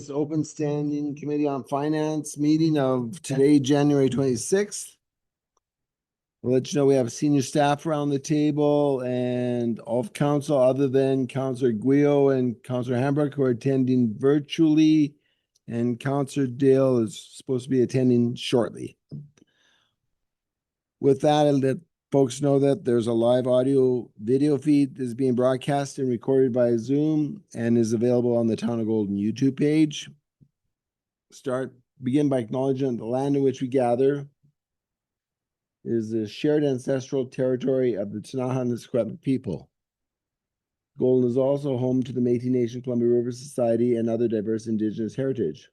This open standing committee on finance meeting of today, January 26th. We'll let you know we have senior staff around the table and all of council other than Councillor Guio and Councillor Hamburg who are attending virtually, and Councillor Dale is supposed to be attending shortly. With that, I'll let folks know that there's a live audio video feed that is being broadcast and recorded by Zoom and is available on the Town of Golden YouTube page. Begin by acknowledging the land in which we gather is the shared ancestral territory of the Ktunaxa and Secwepemc people. Golden is also home to the Métis Nation Columbia River Society and other diverse Indigenous heritage.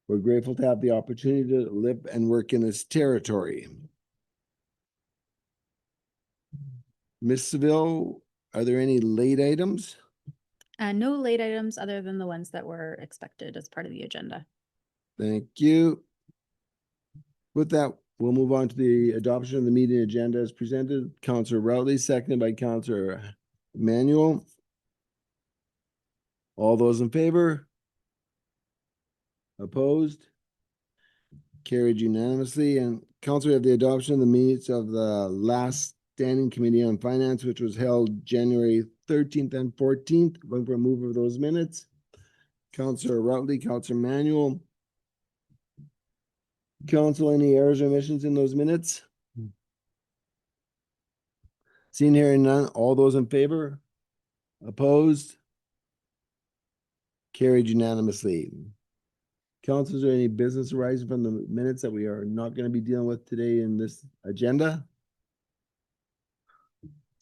We're grateful to have the opportunity to live and work in this territory. Ms. Seville, are there any late items? No late items other than the ones that were expected as part of the agenda. Thank you. With that, we'll move on to the adoption of the meeting agenda as presented. Councillor Routley, seconded by Councillor Manuel. All those in favor? Opposed? Carried unanimously. And Councillor, we have the adoption of the minutes of the last standing committee on finance, which was held January 13th and 14th. Looking for a move of those minutes. Councillor Routley, Councillor Manuel. Council, any errors or omissions in those minutes? Seeing, hearing none, all those in favor? Opposed? Carried unanimously. Council, is there any business arising from the minutes that we are not going to be dealing with today in this agenda?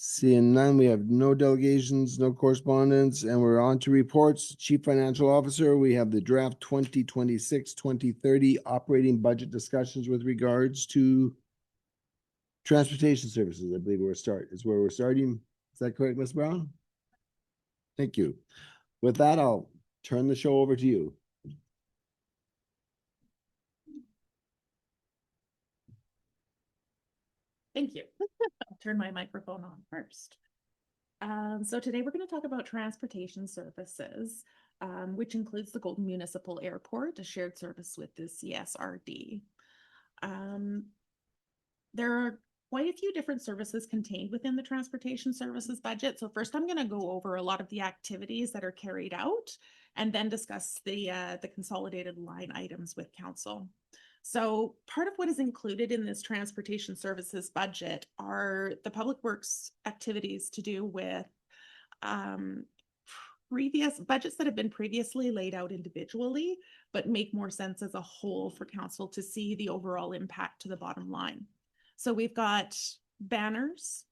Seeing none, we have no delegations, no correspondence, and we're on to reports. Chief Financial Officer, we have the draft 2026-2030 operating budget discussions with regards to transportation services. I believe is where we're starting. Is that correct, Ms. Brown? Thank you. With that, I'll turn the show over to you. Thank you. I'll turn my microphone on first. So today we're going to talk about transportation services, which includes the Golden Municipal Airport, a shared service with the CSRD. There are quite a few different services contained within the transportation services budget. So first I'm going to go over a lot of the activities that are carried out and then discuss the consolidated line items with council. So part of what is included in this transportation services budget are the public works activities to do with previous budgets that have been previously laid out individually, but make more sense as a whole for council to see the overall impact to the bottom line. So we've got banners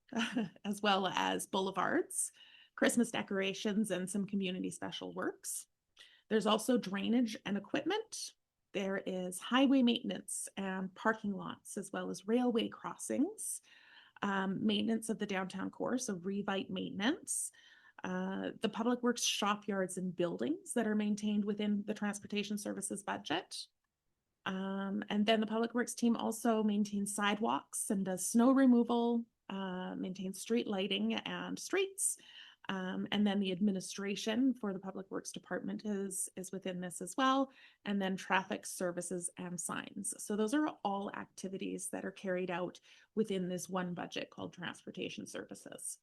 as well as boulevards, Christmas decorations, and some community special works. There's also drainage and equipment. There is highway maintenance and parking lots, as well as railway crossings, maintenance of the downtown core, so Revite maintenance, the public works shop yards and buildings that are maintained within the transportation services budget. And then the public works team also maintains sidewalks and does snow removal, maintains street lighting and streets. And then the administration for the public works department is within this as well. And then traffic services and signs. So those are all activities that are carried out within this one budget called transportation services.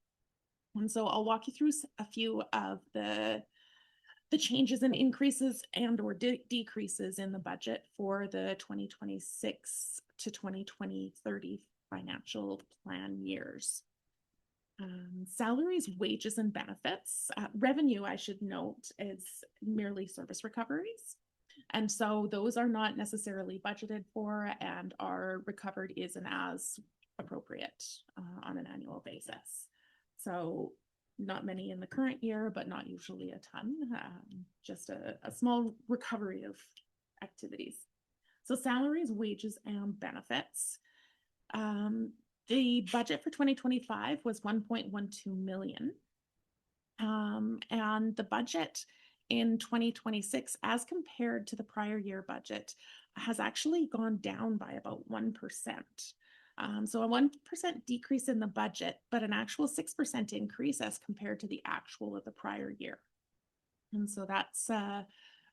And so I'll walk you through a few of the changes and increases and or decreases in the budget for the 2026 to 2030 financial plan years. Salaries, wages, and benefits. Revenue, I should note, is merely service recoveries. And so those are not necessarily budgeted for and are recovered is and as appropriate on an annual basis. So not many in the current year, but not usually a ton, just a small recovery of activities. So salaries, wages, and benefits. The budget for 2025 was 1.12 million. And the budget in 2026, as compared to the prior year budget, has actually gone down by about 1%. So a 1% decrease in the budget, but an actual 6% increase as compared to the actual of the prior year. And so that's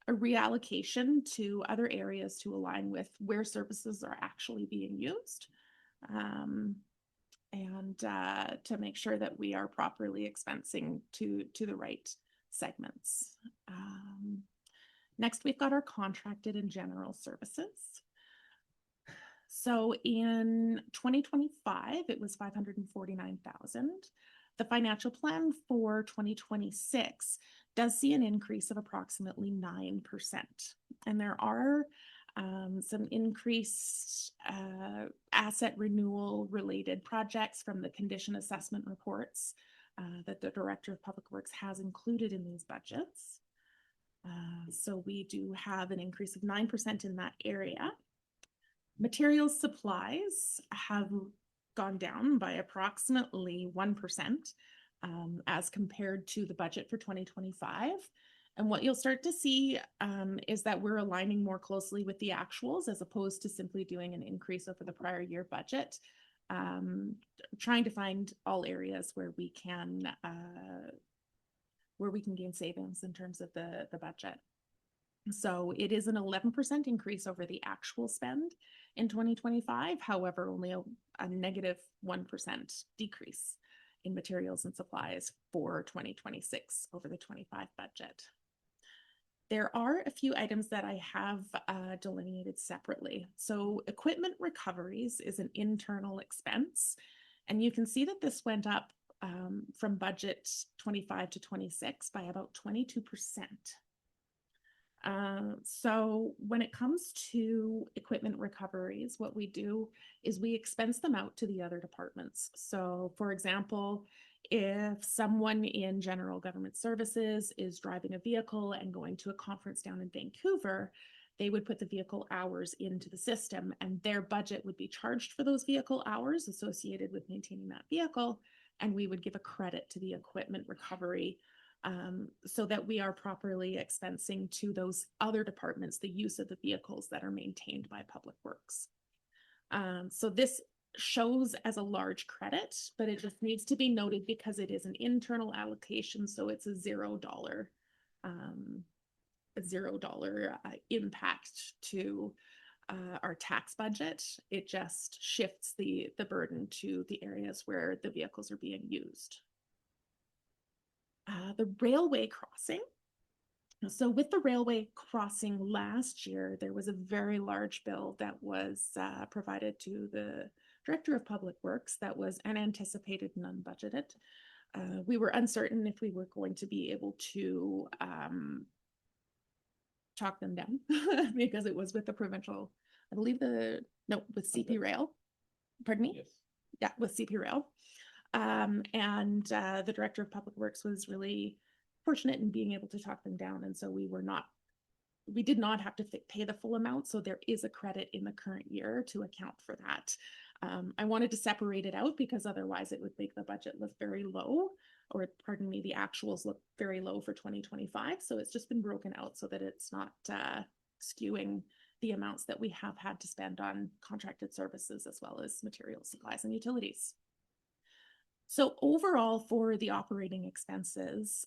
a reallocation to other areas to align with where services are actually being used. And to make sure that we are properly expensing to the right segments. Next, we've got our contracted and general services. So in 2025, it was 549,000. The financial plan for 2026 does see an increase of approximately 9%. And there are some increased asset renewal related projects from the condition assessment reports that the Director of Public Works has included in these budgets. So we do have an increase of 9% in that area. Materials supplies have gone down by approximately 1% as compared to the budget for 2025. And what you'll start to see is that we're aligning more closely with the actuals as opposed to simply doing an increase over the prior year budget, trying to find all areas where we can gain savings in terms of the budget. So it is an 11% increase over the actual spend in 2025. However, only a negative 1% decrease in materials and supplies for 2026 over the 25 budget. There are a few items that I have delineated separately. So equipment recoveries is an internal expense. And you can see that this went up from budget 25 to 26 by about 22%. So when it comes to equipment recoveries, what we do is we expense them out to the other departments. So for example, if someone in general government services is driving a vehicle and going to a conference down in Vancouver, they would put the vehicle hours into the system and their budget would be charged for those vehicle hours associated with maintaining that vehicle. And we would give a credit to the equipment recovery so that we are properly expensing to those other departments the use of the vehicles that are maintained by Public Works. So this shows as a large credit, but it just needs to be noted because it is an internal allocation, so it's a $0 impact to our tax budget. It just shifts the burden to the areas where the vehicles are being used. The railway crossing. So with the railway crossing last year, there was a very large bill that was provided to the Director of Public Works that was unanticipated and unbudgeted. We were uncertain if we were going to be able to chalk them down because it was with the provincial, I believe with CP Rail. Pardon me? Yes. Yeah, with CP Rail. And the Director of Public Works was really fortunate in being able to talk them down. And so we did not have to pay the full amount. So there is a credit in the current year to account for that. I wanted to separate it out because otherwise it would make the budget look very low, or pardon me, the actuals look very low for 2025. So it's just been broken out so that it's not skewing the amounts that we have had to spend on contracted services as well as materials, supplies, and utilities. So overall for the operating expenses,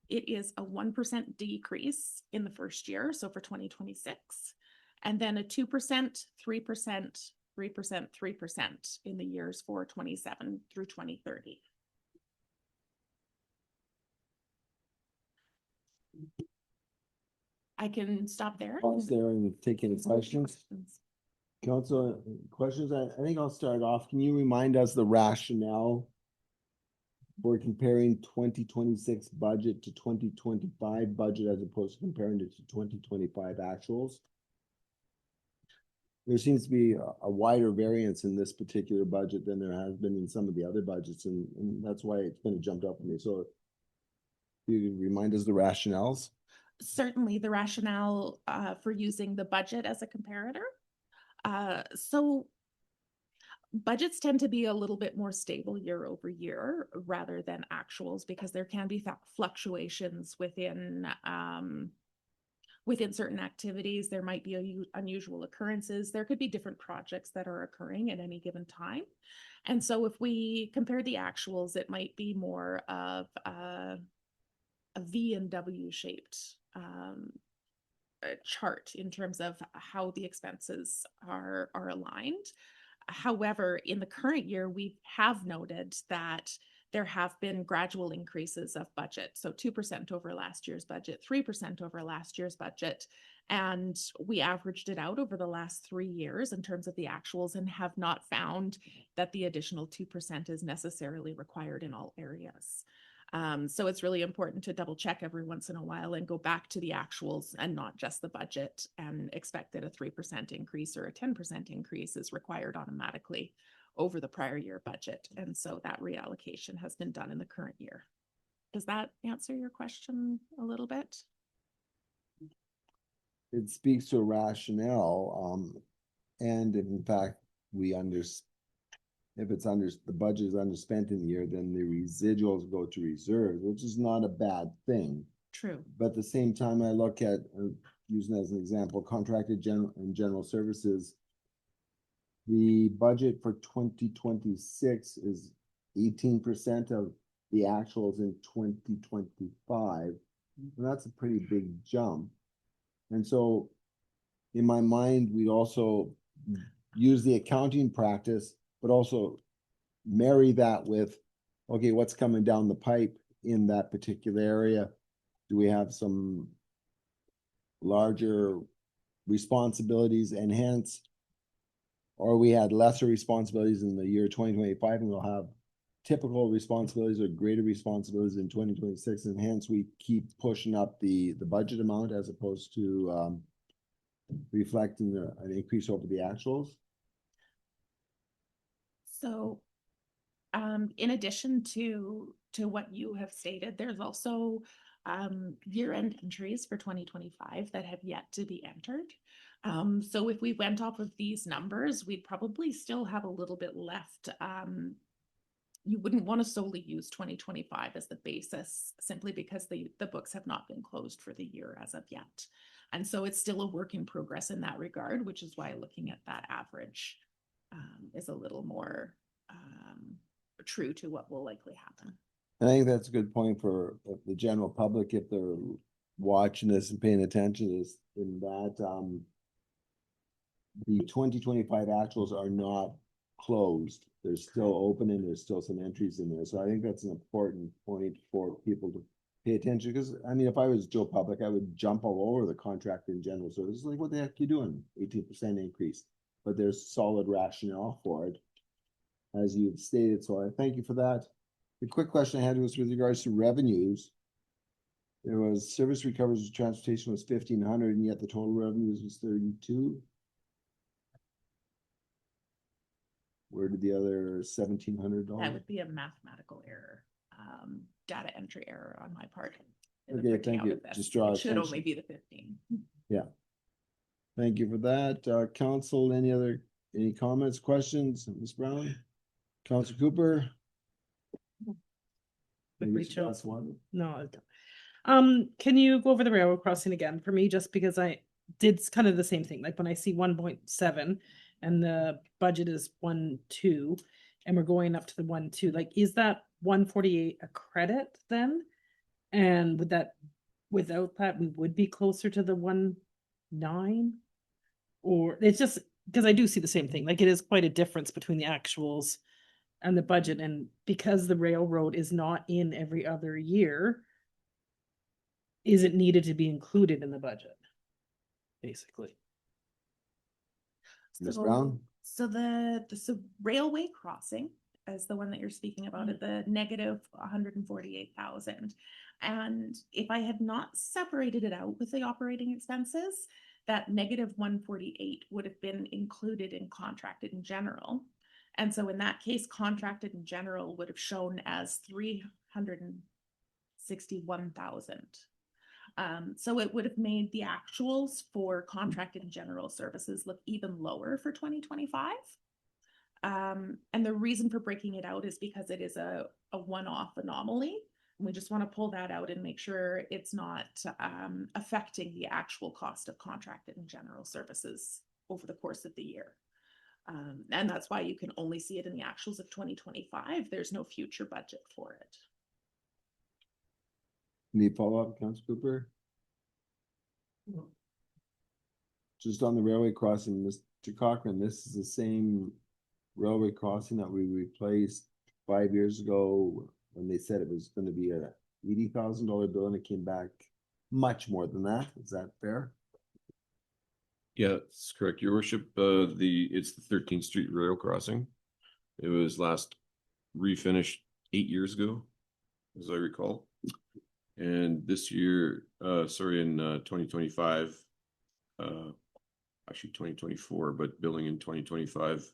it is a 1% decrease in the first year, so for 2026, and then a 2%, 3%, 3%, 3% in the years for 27 through 2030. I can stop there. Pause there and take any questions. Council, questions? I think I'll start off. Can you remind us the rationale for comparing 2026 budget to 2025 budget as opposed to comparing it to 2025 actuals? There seems to be a wider variance in this particular budget than there has been in some of the other budgets, and that's why it's kind of jumped up for me. So you remind us the rationales? Certainly the rationale for using the budget as a comparator. So budgets tend to be a little bit more stable year over year rather than actuals because there can be fluctuations within certain activities. There might be unusual occurrences. There could be different projects that are occurring at any given time. And so if we compare the actuals, it might be more of V and W shaped chart in terms of how the expenses are aligned. However, in the current year, we have noted that there have been gradual increases of budget. So 2% over last year's budget, 3% over last year's budget. And we averaged it out over the last 3 years in terms of the actuals and have not found that the additional 2% is necessarily required in all areas. So it's really important to double check every once in a while and go back to the actuals and not just the budget and expect that a 3% increase or a 10% increase is required automatically over the prior year budget. And so that reallocation has been done in the current year. Does that answer your question a little bit? It speaks to a rationale, and in fact, if the budget is underspent in the year, then the residuals go to reserves, which is not a bad thing. True. But at the same time, I look at, using as an example, contracted general services. The budget for 2026 is 18% of the actuals in 2025. And that's a pretty big jump. And so in my mind, we also use the accounting practice, but also marry that with, okay, what's coming down the pipe in that particular area? Do we have some larger responsibilities, and hence, or we had lesser responsibilities in the year 2025, and we'll have typical responsibilities or greater responsibilities in 2026, and hence we keep pushing up the budget amount as opposed to reflecting an increase over the actuals. So in addition to what you have stated, there's also year-end entries for 2025 that have yet to be entered. So if we went off of these numbers, we'd probably still have a little bit left. You wouldn't want to solely use 2025 as the basis simply because the books have not been closed for the year as of yet. And so it's still a work in progress in that regard, which is why looking at that average is a little more true to what will likely happen. I think that's a good point for the general public if they're watching this and paying attention to this, in that the 2025 actuals are not closed. They're still open and there's still some entries in there. So I think that's an important point for people to pay attention, because I mean, if I was Joe Public, I would jump all over the contract in general services. Like, what the heck are you doing? 18% increase. But there's solid rationale for it, as you've stated. So I thank you for that. The quick question I had was with regards to revenues. There was service recoveries of transportation was 1,500, and yet the total revenues was 32. Where did the other $1,700? That would be a mathematical error, data entry error on my part. Okay, thank you. Just draw it should attention. only be the 15. Yeah. Thank you for that. Council, any comments, questions? Ms. Brown? Council Cooper? Quickly, Joe. One. No, I don't. Can you go over the railroad crossing again for me? Just because I did kind of the same thing. Like when I see 1.7 and the budget is 1.2 and we're going up to the 1.2, like, is that 148 a credit then? And would that, without that, we would be closer to the 1.9? Or it's just because I do see the same thing. Like, it is quite a difference between the actuals and the budget. And because the railroad is not in every other year, is it needed to be included in the budget? Basically. Ms. Brown? So the railway crossing is the one that you're speaking about at the negative 148,000. And if I had not separated it out with the operating expenses, that negative 148 would have been included in contracted in general. And so in that case, contracted in general would have shown as 361,000. So it would have made the actuals for contracted general services look even lower for 2025. And the reason for breaking it out is because it is a one-off anomaly. And we just want to pull that out and make sure it's not affecting the actual cost of contracted and general services over the course of the year. And that's why you can only see it in the actuals of 2025. There's no future budget for it. Any follow-up, Council Cooper? Just on the railway crossing, Mr. Cochran, this is the same railway crossing that we replaced 5 years ago when they said it was gonna be a $80,000 bill and it came back much more than that. Is that fair? Yeah, that's correct, your worship. It's the 13th Street Rail Crossing. It was last refinished 8 years ago, as I recall. And this year, in 2025, actually 2024, but billing in 2025,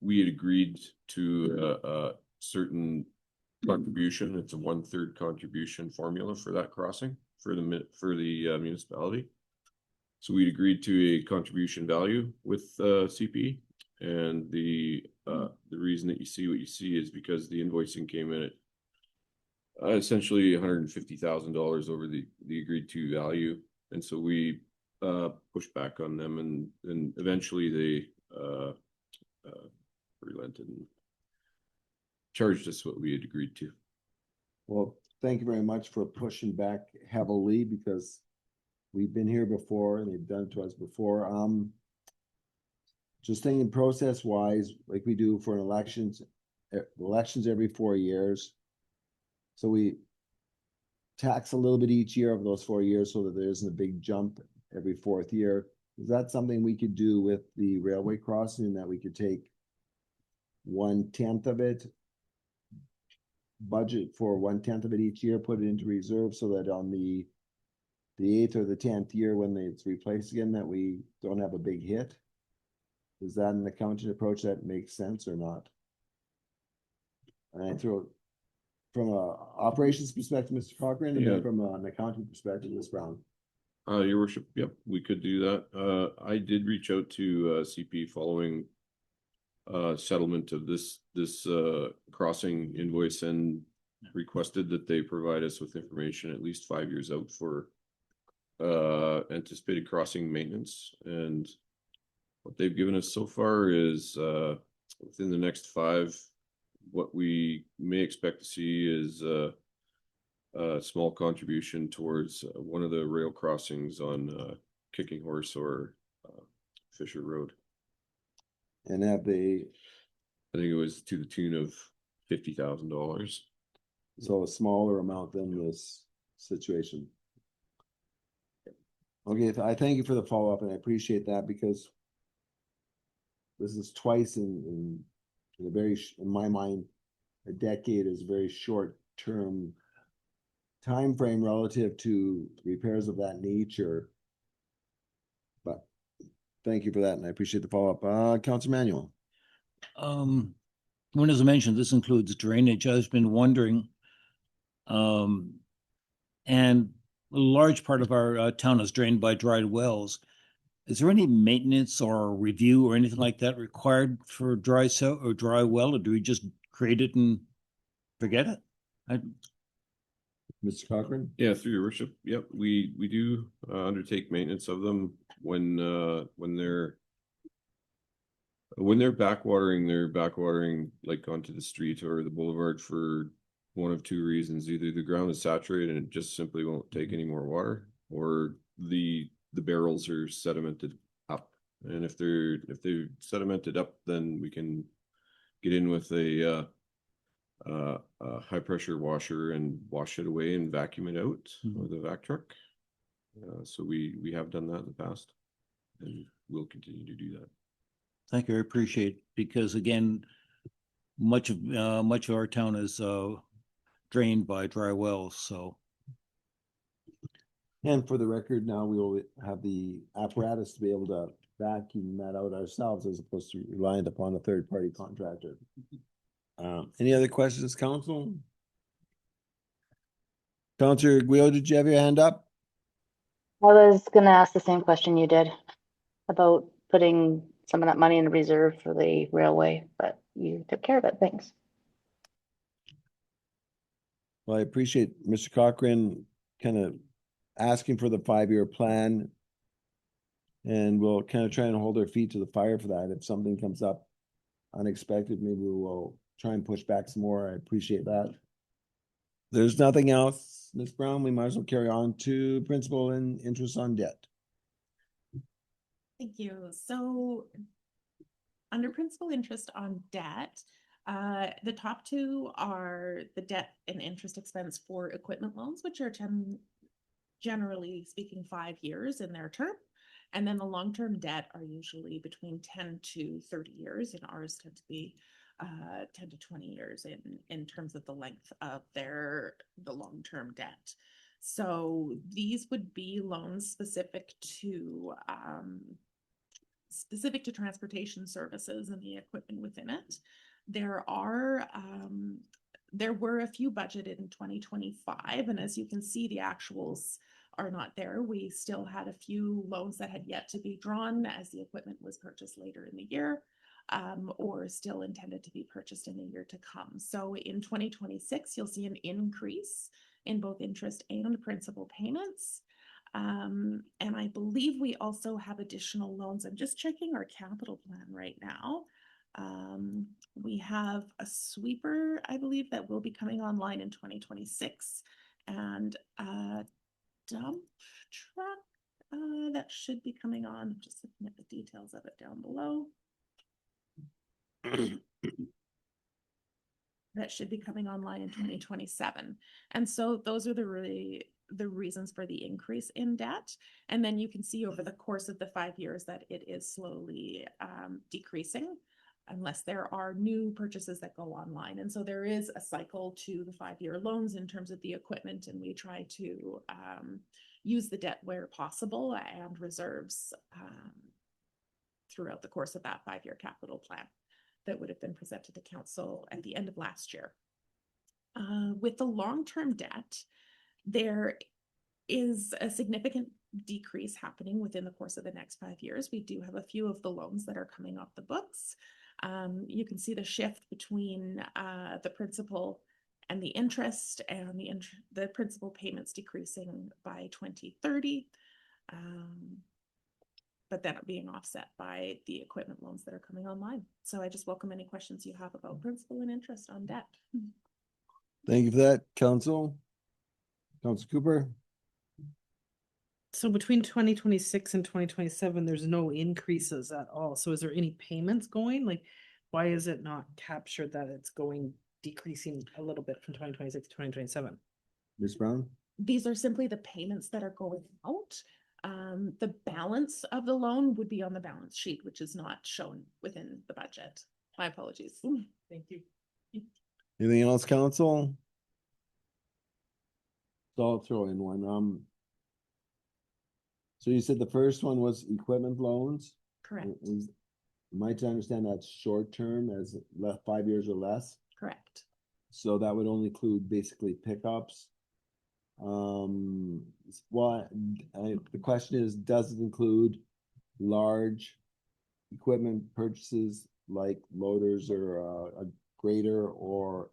we had agreed to a certain contribution. It's a 1/3 contribution formula for that crossing for the municipality. So we'd agreed to a contribution value with CP, and the reason that you see what you see is because the invoicing came in at essentially $150,000 over the agreed to value, and so we pushed back on them, and eventually they relented and charged us what we had agreed to. Well, thank you very much for pushing back heavily because we've been here before and they've done it to us before. Just thinking process wise, like we do for elections every 4 years. So we tax a little bit each year of those 4 years so that there isn't a big jump every 4th year. Is that something we could do with the railway crossing, that we could take 1/10 of it, budget for 1/10 of it each year, put it into reserve so that on the 8th or the 10th year when it's replaced again, that we don't have a big hit? Is that an accounting approach that makes sense or not? And I throw from a operations perspective, Mr. Cochran, and then Yeah. from an accounting perspective, Ms. Brown. Your worship, yep, we could do that. I did reach out to CP following settlement of this crossing invoice and requested that they provide us with information at least 5 years out for anticipated crossing maintenance. And what they've given us so far is within the next 5, what we may expect to see is a small contribution towards one of the rail crossings on Kicking Horse or Fisher Road. And have they, I think it was to the tune of $50,000. so a smaller amount than this situation? Okay, I thank you for the follow-up and I appreciate that because this is twice in a very, in my mind, a decade is a very short-term time frame relative to repairs of that nature. But thank you for that, and I appreciate the follow-up. Councilor Manuel. When as I mentioned, this includes drainage. I've been wondering, and a large part of our town is drained by dried wells. Is there any maintenance or review or anything like that required for dry cell or dry well, or do we just create it and forget it? Mr. Cochran? Yeah, through your worship. Yep, we do undertake maintenance of them when they're backwatering like onto the street or the boulevard for one of 2 reasons. Either the ground is saturated and it just simply won't take any more water, or the barrels are sedimented up. And if they're sedimented up, then we can get in with a high pressure washer and wash it away and vacuum it out with a vac truck. So we have done that in the past, and we'll continue to do that. Thank you, I appreciate it, because again, much of our town is drained by dry wells, so. And for the record, now we will have the apparatus to be able to vacuum that out ourselves as opposed to relying upon a third-party contractor. Any other questions, council? Councilor Guillo, did you have your hand up? I was gonna ask the same question you did about putting some of that money in reserve for the railway, but you took care of it. Thanks. Well, I appreciate Mr. Cochran kind of asking for the 5-year plan. And we'll kind of try and hold our feet to the fire for that. If something comes up unexpected, maybe we will try and push back some more. I appreciate that. There's nothing else, Ms. Brown, we might as well carry on to principal and interest on debt. Thank you. So under principal interest on debt, the top two are the debt and interest expense for equipment loans, which are generally speaking 5 years in their term. And then the long-term debt are usually between 10 to 30 years, and ours tend to be 10 to 20 years in terms of the length of the long-term debt. So these would be loans specific to transportation services and the equipment within it. There were a few budgeted in 2025, and as you can see, the actuals are not there. We still had a few loans that had yet to be drawn as the equipment was purchased later in the year, or still intended to be purchased in the year to come. So in 2026, you'll see an increase in both interest and principal payments. And I believe we also have additional loans. I'm just checking our capital plan right now. We have a sweeper, I believe, that will be coming online in 2026, and a dump truck that should be coming on. I'm just looking at the details of it down below. That should be coming online in 2027. And so those are the reasons for the increase in debt. And then you can see over the course of the 5 years that it is slowly decreasing unless there are new purchases that go online. And so there is a cycle to the 5-year loans in terms of the equipment, and we try to use the debt where possible and reserves throughout the course of that 5-year capital plan that would have been presented to council at the end of last year. With the long-term debt, there is a significant decrease happening within the course of the next 5 years. We do have a few of the loans that are coming off the books. You can see the shift between the principal and the interest, and the principal payments decreasing by 2030. But then being offset by the equipment loans that are coming online. So I just welcome any questions you have about principal and interest on debt. Thank you for that, Council. Council Cooper. So between 2026 and 2027, there's no increases at all. So is there any payments going? Like, why is it not captured that it's decreasing a little bit from 2026 to 2027? Ms. Brown. These are simply the payments that are going out. The balance of the loan would be on the balance sheet, which is not shown within the budget. My apologies. Thank you. Anything else, Council? So I'll throw in one. So you said the first one was equipment loans? Correct. Am I to understand that's short term, as 5 years or less? Correct. So that would only include basically pickups. The question is, does it include large equipment purchases like loaders or a grader or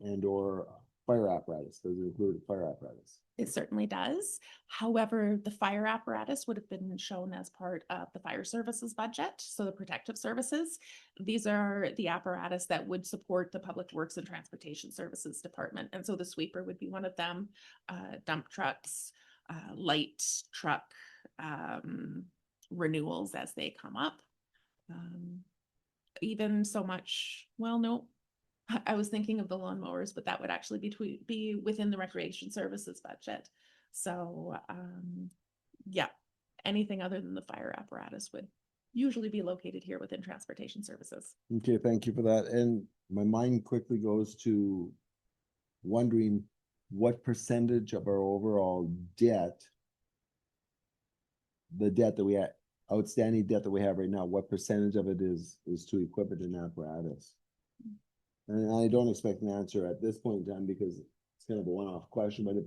fire apparatus? Does it include a fire apparatus? It certainly does. However, the fire apparatus would have been shown as part of the fire services budget. So the protective services, these are the apparatus that would support the Public Works and Transportation Services Department. And so the sweeper would be one of them, dump trucks, light truck renewals as they come up. Even so much, well, no, I was thinking of the lawnmowers, but that would actually be within the recreation services budget. So yeah, anything other than the fire apparatus would usually be located here within transportation services. Okay, thank you for that. And my mind quickly goes to wondering what percentage of our overall debt, the debt that we have, outstanding debt that we have right now, what percentage of it is to equipment and apparatus? And I don't expect an answer at this point in time because it's kind of a one-off question, but if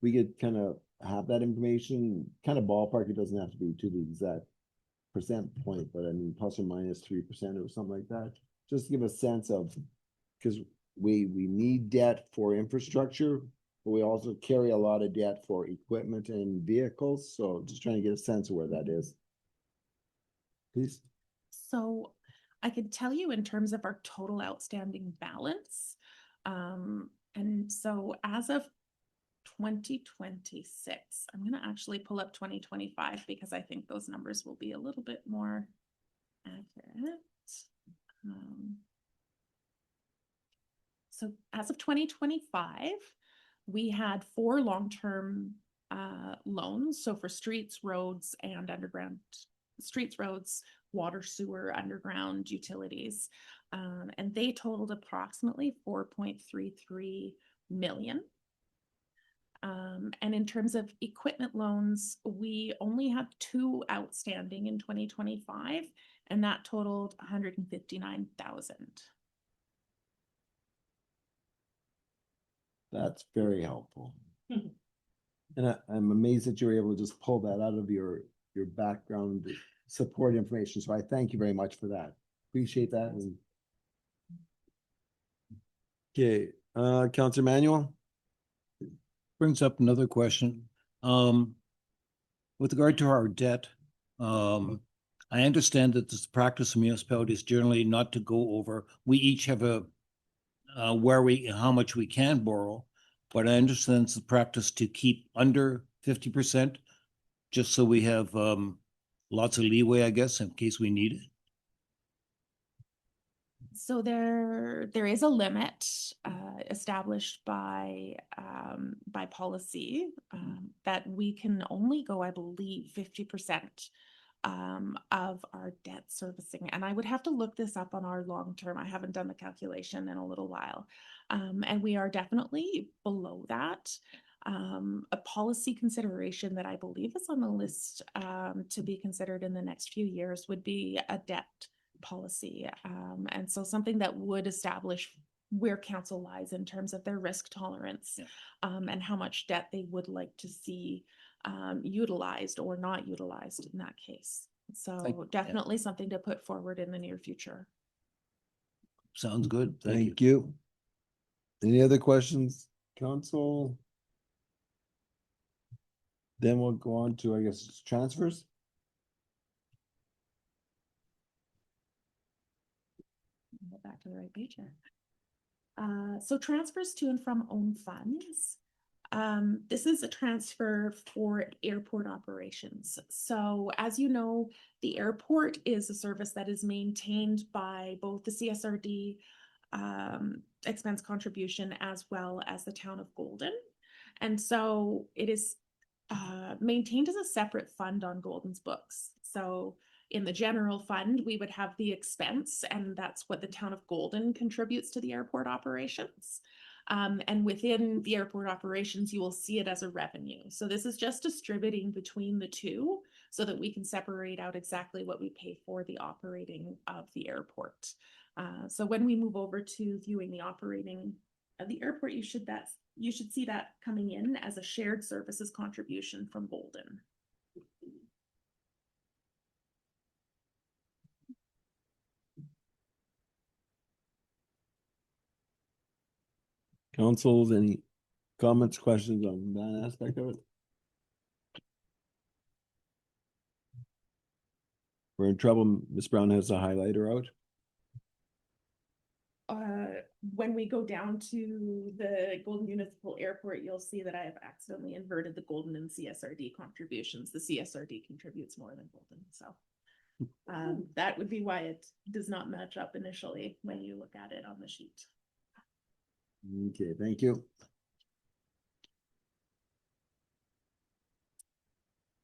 we could kind of have that information, kind of ballpark, it doesn't have to be to the exact percent point, but I mean, plus or minus 3% or something like that. Just to give a sense of, because we need debt for infrastructure, but we also carry a lot of debt for equipment and vehicles. So just trying to get a sense of where that is. Please. So I could tell you in terms of our total outstanding balance. And so as of 2026. I'm gonna actually pull up 2025 because I think those numbers will be a little bit more accurate. So as of 2025, we had 4 long-term loans. So for streets, roads, and underground streets, roads, water, sewer, underground utilities. And they totaled approximately 4.33 million. And in terms of equipment loans, we only have 2 outstanding in 2025, and that totaled 159,000. That's very helpful. Mhm. And I'm amazed that you were able to just pull that out of your background support information. So I thank you very much for that. Appreciate that. Okay, Councilor Manuel? Brings up another question. With regard to our debt, I understand that this practice of municipalities generally not to go over. We each have a how much we can borrow, but I understand it's the practice to keep under 50%, just so we have lots of leeway, I guess, in case we need it. So there is a limit established by policy that we can only go, I believe, 50% of our debt servicing. And I would have to look this up on our long term. I haven't done the calculation in a little while. And we are definitely below that. A policy consideration that I believe is on the list to be considered in the next few years would be a debt policy. And so something that would establish where council lies in terms of their risk tolerance, and how much debt they would like to see utilized or not utilized in that case. So definitely something to put forward in the near future. Sounds good. Thank you. Any other questions, council? Then we'll go on to, I guess, transfers. Get back to the right page here. So transfers to and from own funds. This is a transfer for airport operations. So as you know, the airport is a service that is maintained by both the CSRD expense contribution as well as the town of Golden. And so it is maintained as a separate fund on Golden's books. So in the general fund, we would have the expense, and that's what the town of Golden contributes to the airport operations. And within the airport operations, you will see it as a revenue. So this is just distributing between the two so that we can separate out exactly what we pay for the operating of the airport. So when we move over to viewing the operating of the airport, you should see that coming in as a shared services contribution from Golden. Councils, any comments, questions on that aspect of it? We're in trouble. Ms. Brown has a highlighter out. When we go down to the Golden Municipal Airport, you'll see that I have accidentally inverted the Golden and CSRD contributions. The CSRD contributes more than Golden, so that would be why it does not match up initially when you look at it on the sheet. Okay, thank you.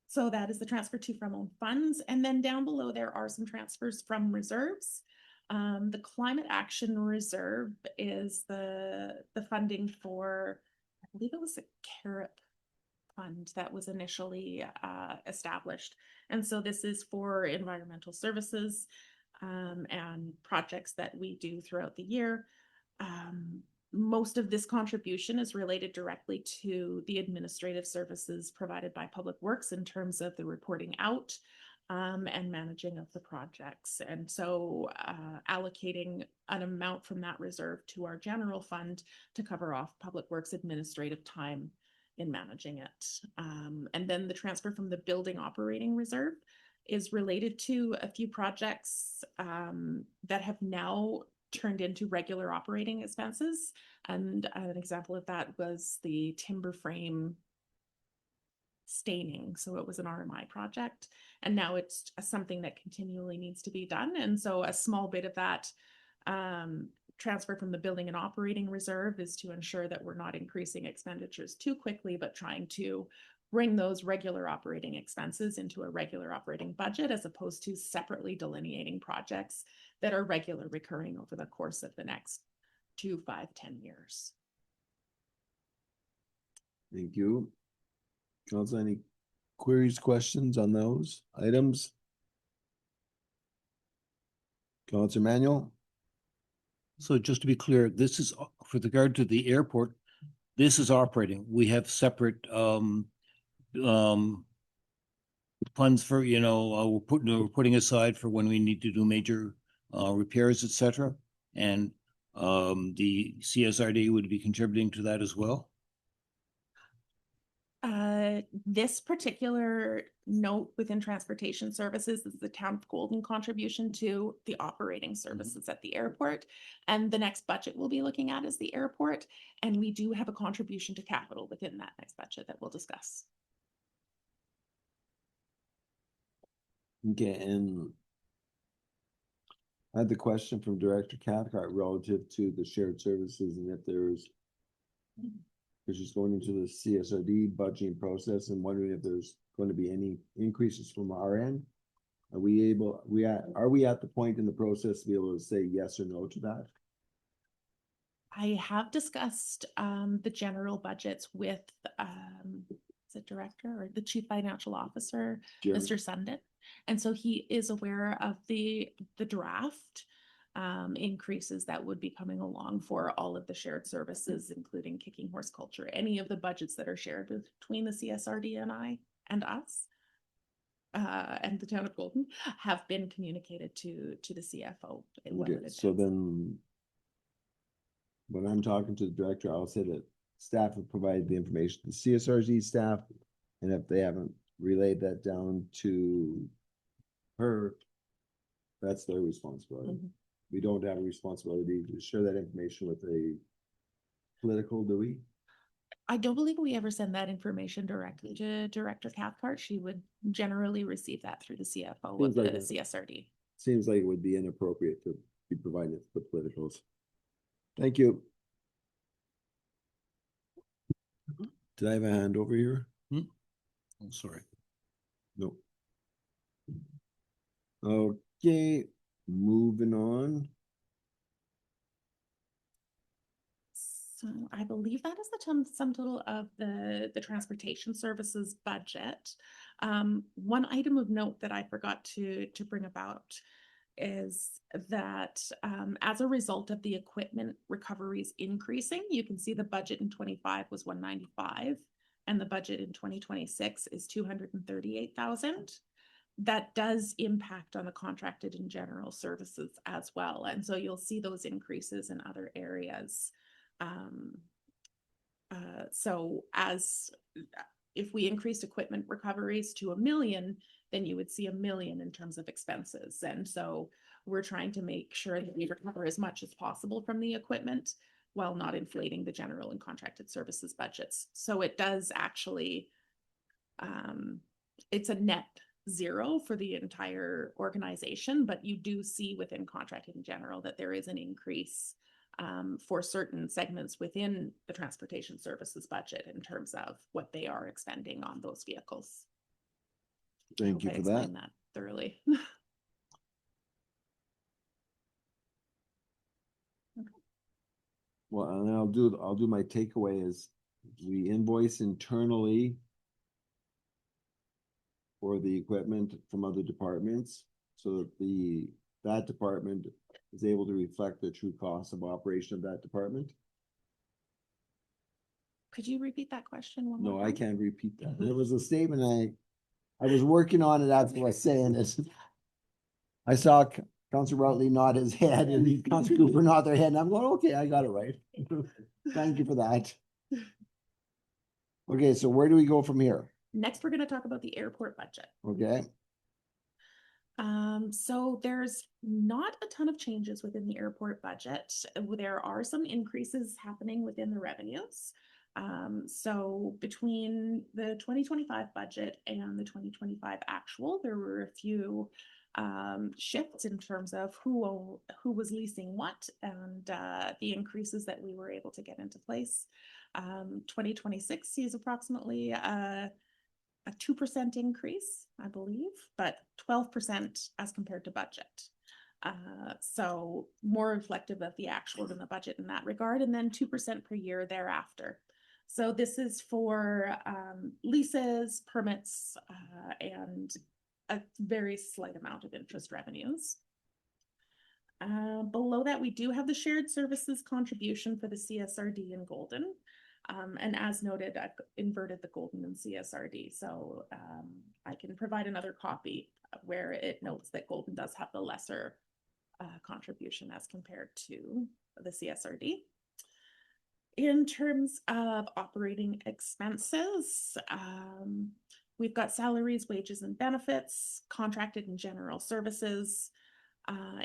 So that is the transfer to from own funds. And then down below, there are some transfers from reserves. The Climate Action Reserve is the funding for, I believe it was a CAREP fund that was initially established. And so this is for environmental services and projects that we do throughout the year. Most of this contribution is related directly to the administrative services provided by Public Works in terms of the reporting out and managing of the projects. And so allocating an amount from that reserve to our general fund to cover off Public Works administrative time in managing it. And then the transfer from the building operating reserve is related to a few projects that have now turned into regular operating expenses. And an example of that was the timber frame staining. So it was an RMI project, and now it's something that continually needs to be done. And so a small bit of that transfer from the building and operating reserve is to ensure that we're not increasing expenditures too quickly, but trying to bring those regular operating expenses into a regular operating budget, as opposed to separately delineating projects that are regular recurring over the course of the next 2, 5, 10 years. Thank you. Council, any queries, questions on those items? Councilor Manuel? So just to be clear, this is for regard to the airport, this is operating. We have separate funds for, we're putting aside for when we need to do major repairs, et cetera. And the CSRD would be contributing to that as well. This particular note within transportation services is the town of Golden contribution to the operating services at the airport. And the next budget we'll be looking at is the airport. And we do have a contribution to capital within that next budget that we'll discuss. Okay, and I had the question from Director Cathcart relative to the shared services, and if there's just going into the CSRD budgeting process and wondering if there's going to be any increases from our end. Are we at the point in the process to be able to say yes or no to that? I have discussed the general budgets with the director or the chief financial officer, Jeremy? Mr. Sundin. And so he is aware of the draft increases that would be coming along for all of the shared services, including Kicking Horse Culture, any of the budgets that are shared between the CSRD and us. And the town of Golden have been communicated to the CFO. Okay, so then when I'm talking to the director, I'll say that staff have provided the information to CSRD staff, and if they haven't relayed that down to her, that's their responsibility. Mm-hmm. We don't have a responsibility to share that information with a political, do we? I don't believe we ever send that information directly to Director Cathcart. She would generally receive that through the CFO of the CSRD. Seems like it would be inappropriate to be providing it to the politicals. Thank you. Did I have a hand over here? I'm sorry. No. Okay, moving on. So I believe that is the sum total of the transportation services budget. One item of note that I forgot to bring about is that as a result of the equipment recoveries increasing, you can see the budget in 25 was 195 and the budget in 2026 is 238,000. That does impact on the contracted and general services as well. And so you'll see those increases in other areas. So if we increased equipment recoveries to 1 million, then you would see 1 million in terms of expenses. And so we're trying to make sure that we recover as much as possible from the equipment while not inflating the general and contracted services budgets. So it does actually, it's a net zero for the entire organization, but you do see within contracted in general that there is an increase for certain segments within the transportation services budget in terms of what they are expending on those vehicles. Thank you for that. That thoroughly. Well, and I'll do my takeaway is we invoice internally for the equipment from other departments, so that that department is able to reflect the true cost of operation of that department. Could you repeat that question one more No, time? I can't repeat that. It was a statement I was working on it as I was saying this. I saw Councilor Routley nod his head and Councilor Cooper nod their head, and I'm going, okay, I got it right. Thank you for that. Okay, so where do we go from here? Next, we're going to talk about the airport budget. Okay. So there's not a ton of changes within the airport budget. There are some increases happening within the revenues. So between the 2025 budget and the 2025 actual, there were a few shifts in terms of who was leasing what and the increases that we were able to get into place. 2026 sees approximately a 2% increase, I believe, but 12% as compared to budget. So more reflective of the actual than the budget in that regard, and then 2% per year thereafter. So this is for leases, permits, and a very slight amount of interest revenues. Below that, we do have the shared services contribution for the CSRD in Golden. And as noted, I've inverted the Golden and CSRD. So I can provide another copy where it notes that Golden does have the lesser contribution as compared to the CSRD. In terms of operating expenses, we've got salaries, wages, and benefits, contracted and general services.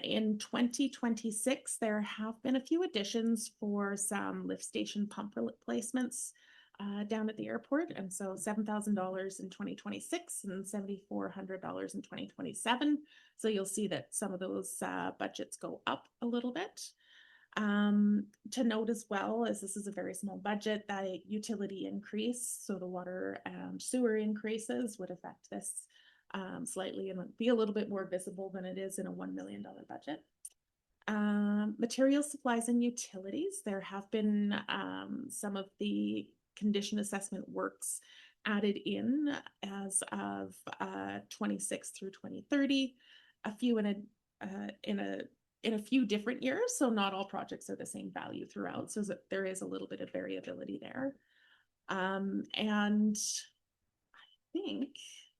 In 2026, there have been a few additions for some lift station pump replacements down at the airport. And so $7,000 in 2026 and $7,400 in 2027. So you'll see that some of those budgets go up a little bit. To note as well, as this is a very small budget, that a utility increase, so the water and sewer increases would affect this slightly and be a little bit more visible than it is in a $1 million budget. Material supplies and utilities, there have been some of the condition assessment works added in as of 26 through 2030, a few in a few different years, so not all projects are the same value throughout, so there is a little bit of variability there. And I think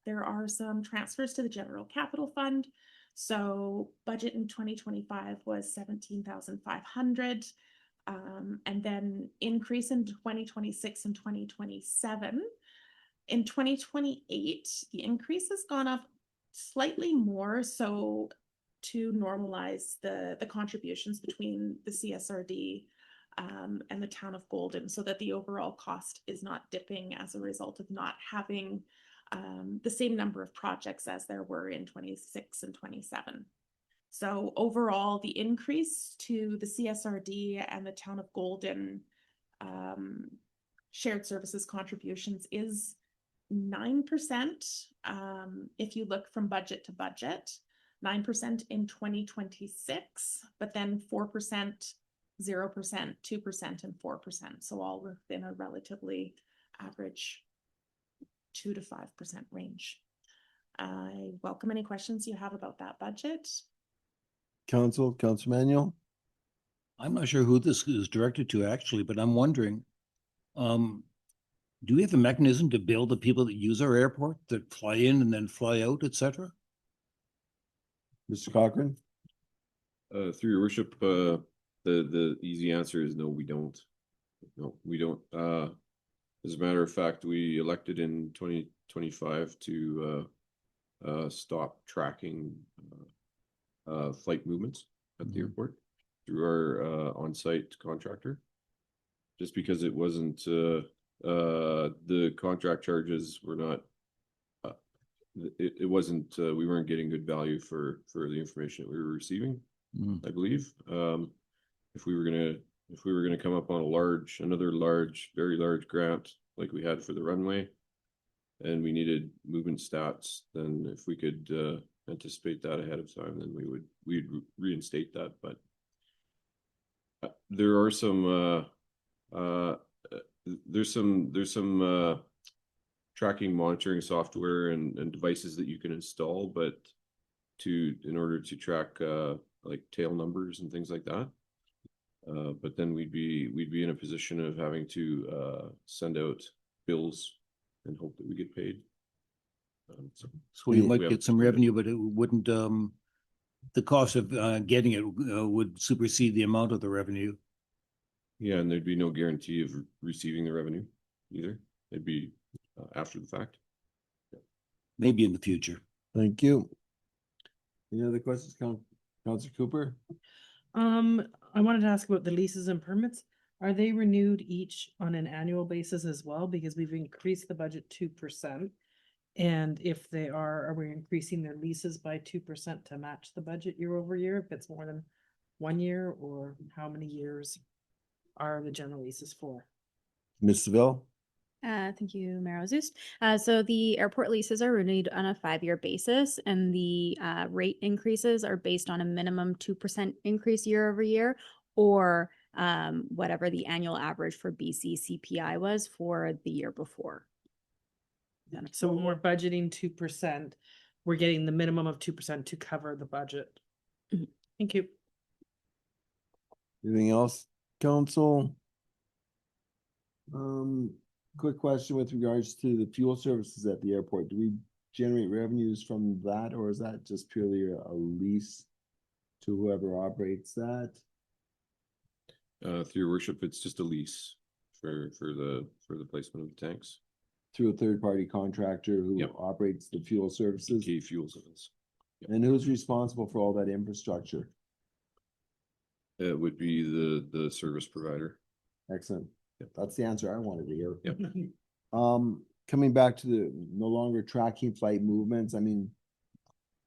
there are some transfers to the general capital fund. So budget in 2025 was 17,500, and then increase in 2026 and 2027. In 2028, the increase has gone up slightly more, so to normalize the contributions between the CSRD and the town of Golden, so that the overall cost is not dipping as a result of not having the same number of projects as there were in 26 and 27. So overall, the increase to the CSRD and the town of Golden shared services contributions is 9% if you look from budget to budget, 9% in 2026, but then 4%, 0%, 2%, and 4%. So all within a relatively average 2 to 5% range. I welcome any questions you have about that budget. Council Manuel? I'm not sure who this is directed to actually, but I'm wondering, do we have a mechanism to bill the people that use our airport, that fly in and then fly out, etc.? Mr. Cochran? Through your worship, the easy answer is no, we don't. No, we don't. As a matter of fact, we elected in 2025 to stop tracking flight movements at the airport through our on-site contractor, just because it wasn't the contract charges were not. It wasn't. We weren't getting good value for the information that we were receiving. I believe if we were gonna come up on another very large grant like we had for the runway, and we needed movement stats, then if we could anticipate that ahead of time, then we'd reinstate that. But there are some there's some tracking monitoring software and devices that you can install, but in order to track like tail numbers and things like that. But then we'd be in a position of having to send out bills and hope that we get paid. So you might get some revenue, but it wouldn't. The cost of getting it would supersede the amount of the revenue. Yeah, and there'd be no guarantee of receiving the revenue either. It'd be after the fact. Maybe in the future. Thank you. Any other questions, Counselor Cooper? I wanted to ask about the leases and permits. Are they renewed each on an annual basis as well? Because we've increased the budget 2%. And if they are we increasing their leases by 2% to match the budget year over year? If it's more than 1 year, or how many years are the general leases for? Ms. Seville? Thank you, Mayor Ozust. So the airport leases are renewed on a 5-year basis, and the rate increases are based on a minimum 2% increase year over year, or whatever the annual average for BC CPI was for the year before. So when we're budgeting 2%, we're getting the minimum of 2% to cover the budget. Mhm. Thank you. Anything else, council? Quick question with regards to the fuel services at the airport. Do we generate revenues from that, or is that just purely a lease to whoever operates that? Through your worship, it's just a lease for the placement of the tanks. Through a third-party contractor who Yep. operates the fuel services? Key fuel cells. And who's responsible for all that infrastructure? It would be the service provider. Excellent. Yep. That's the answer I wanted to hear. Yep. Coming back to the no longer tracking flight movements, I mean,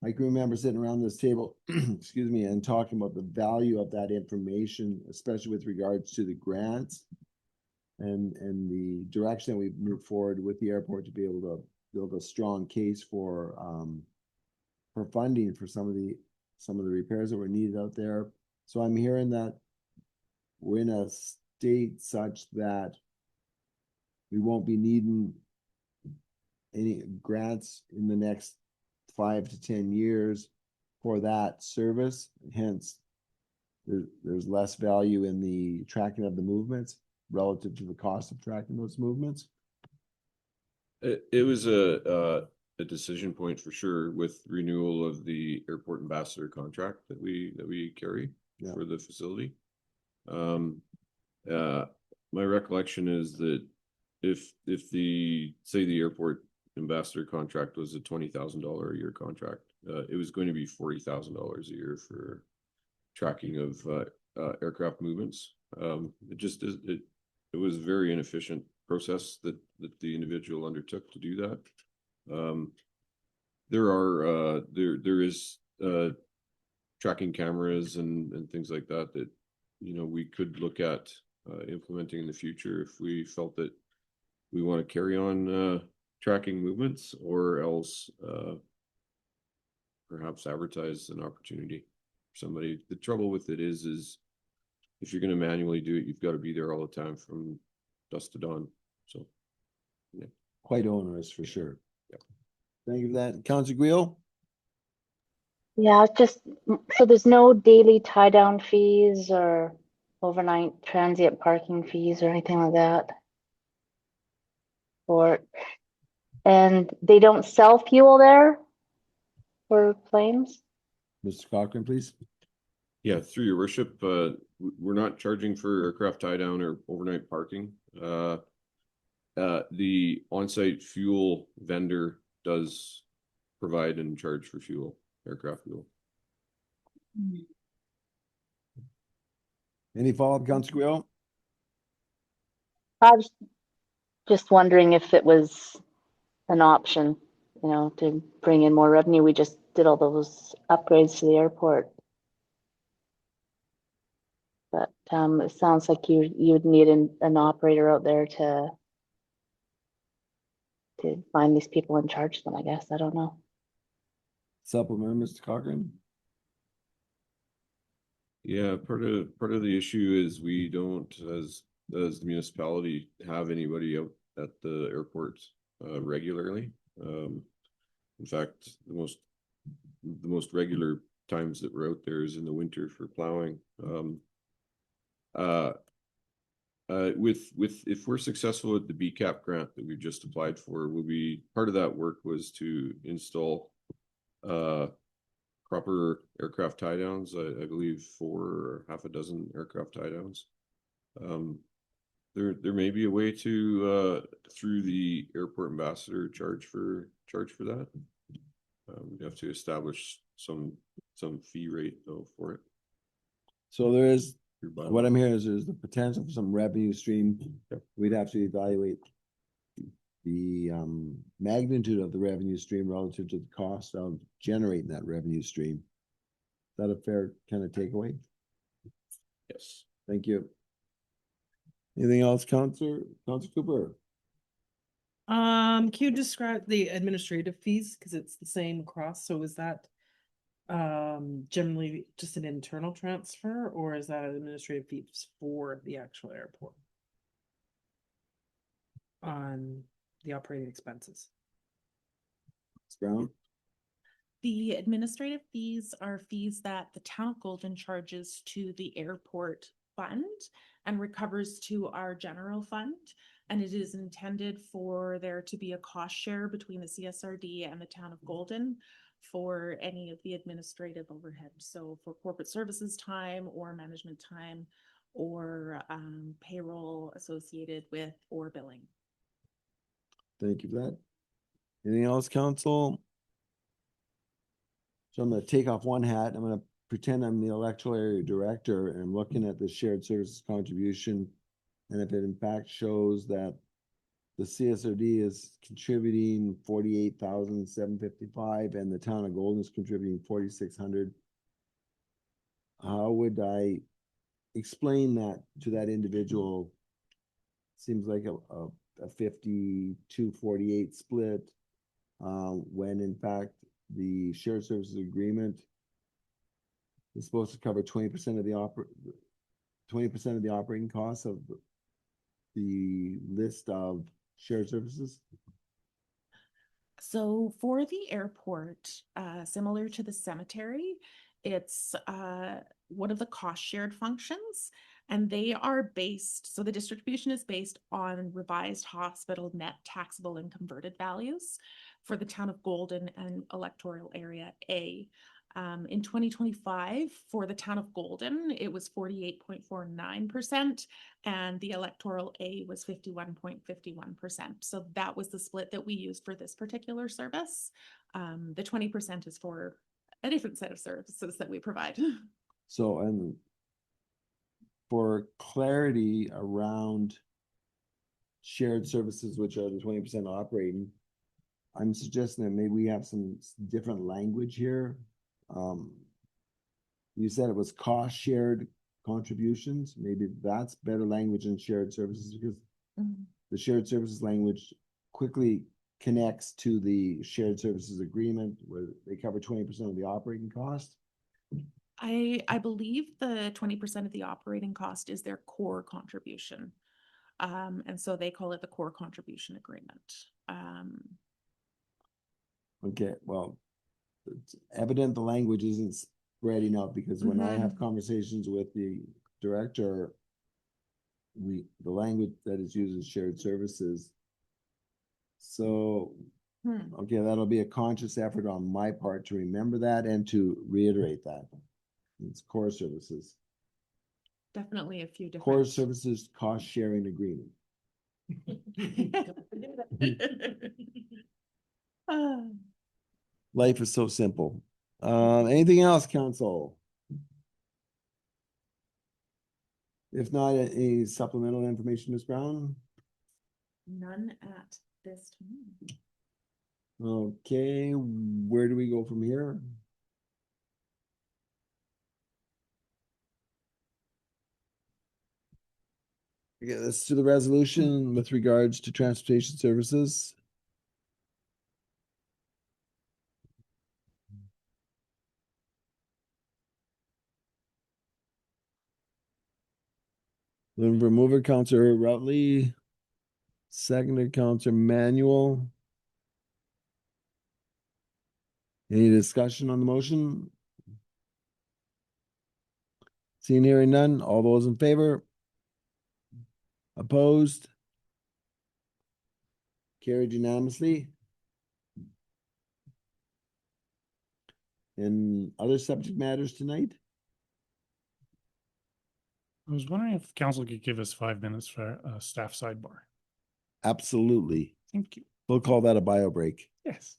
I can remember sitting around this table, excuse me, and talking about the value of that information, especially with regards to the grants and the direction that we've moved forward with the airport to be able to build a strong case for funding for some of the repairs that were needed out there. So I'm hearing that we're in a state such that we won't be needing any grants in the next 5 to 10 years for that service. Hence, there's less value in the tracking of the movements relative to the cost of tracking those movements. It was a decision point for sure with renewal of the airport ambassador contract that we carry for the facility. My recollection is that if the airport ambassador contract was a $20,000 a year contract, it was going to be $40,000 a year for tracking of aircraft movements. It was a very inefficient process that the individual undertook to do that. There is tracking cameras and things like that we could look at implementing in the future if we felt that we want to carry on tracking movements, or else perhaps advertise an opportunity for somebody. The trouble with it is if you're going to manually do it, you've got to be there all the time from dusk to dawn. So yeah, Quite onerous for sure. Yeah. Thank you for that. Councilor Guil? Yeah, so there's no daily tie down fees or overnight transient parking fees or anything like that? And they don't sell fuel there for planes? Mr. Cochran, please. Yeah, through your worship, we're not charging for aircraft tie down or overnight parking. The on-site fuel vendor does provide and charge for fuel, aircraft fuel. Any follow-up, Councilor Guil? I was just wondering if it was an option, to bring in more revenue. We just did all those upgrades to the airport. But it sounds like you would need an operator out there to find these people and charge them, I guess. I don't know. Supplement, Mr. Cochran? Yeah, part of the issue is we don't, as the municipality, have anybody out at the airport regularly. In fact, the most regular times that we're out there is in the winter for plowing. If we're successful with the BCAP grant that we've just applied for, part of that work was to install proper aircraft tie downs. I believe for half a dozen aircraft tie downs. There may be a way to through the airport ambassador charge for that. We have to establish some fee rate though for it. So there is, Your bylaw. what I'm hearing is there's the potential for some revenue stream. We'd have to evaluate the magnitude of the revenue stream relative to the cost of generating that revenue stream. Is that a fair kind of takeaway? Yes. Thank you. Anything else, Counselor Cooper? Can you describe the administrative fees? Because it's the same across, so is that generally just an internal transfer, or is that administrative fees for the actual airport? On the operating expenses? Ms. Brown? The administrative fees are fees that the town of Golden charges to the airport fund and recovers to our general fund. And it is intended for there to be a cost share between the CSRD and the town of Golden for any of the administrative overhead. So for corporate services time or management time or payroll associated with or billing. Thank you for that. Anything else, council? So I'm gonna take off one hat. I'm gonna pretend I'm the electoral area director and I'm looking at the shared services contribution. And if it in fact shows that the CSRD is contributing 48,755 and the town of Golden is contributing 4,600, how would I explain that to that individual? Seems like a 52-48 split, when in fact the shared services agreement is supposed to cover 20% of the 20% of the operating costs of the list of shared services. So for the airport, similar to the cemetery, it's one of the cost shared functions, and they are based, so the distribution is based on revised hospital net taxable and converted values for the town of Golden and electoral area A. In 2025, for the town of Golden, it was 48.49%, and the electoral A was 51.51%. So that was the split that we used for this particular service. The 20% is for a different set of services that we provide. So, and for clarity around shared services, which are the 20% operating, I'm suggesting that maybe we have some different language here. You said it was cost shared contributions. Maybe that's better language than shared services, because the shared services language quickly connects to the shared services agreement where they cover 20% of the operating cost. I believe the 20% of the operating cost is their core contribution. And so they call it the core contribution agreement. Okay, well, it's evident the language isn't spreading out, because when I have conversations with the director, the language that is used is shared services. So, okay, that'll be a conscious effort on my part to remember that and to reiterate that. It's core services. Definitely a few different. Core services cost sharing agreement. Life is so simple. Anything else, council? If not, any supplemental information, Ms. Brown? None at this time. Okay, where do we go from here? Okay, let's do the resolution with regards to transportation services. The remover, Counselor Routley. Seconded, Counselor Manuel. Any discussion on the motion? Seeing, hearing none, all those in favor? Opposed? Carried unanimously. And other subject matters tonight? I was wondering if council could give us 5 minutes for a staff sidebar. Absolutely. Thank you. We'll call that a bio break. Yes.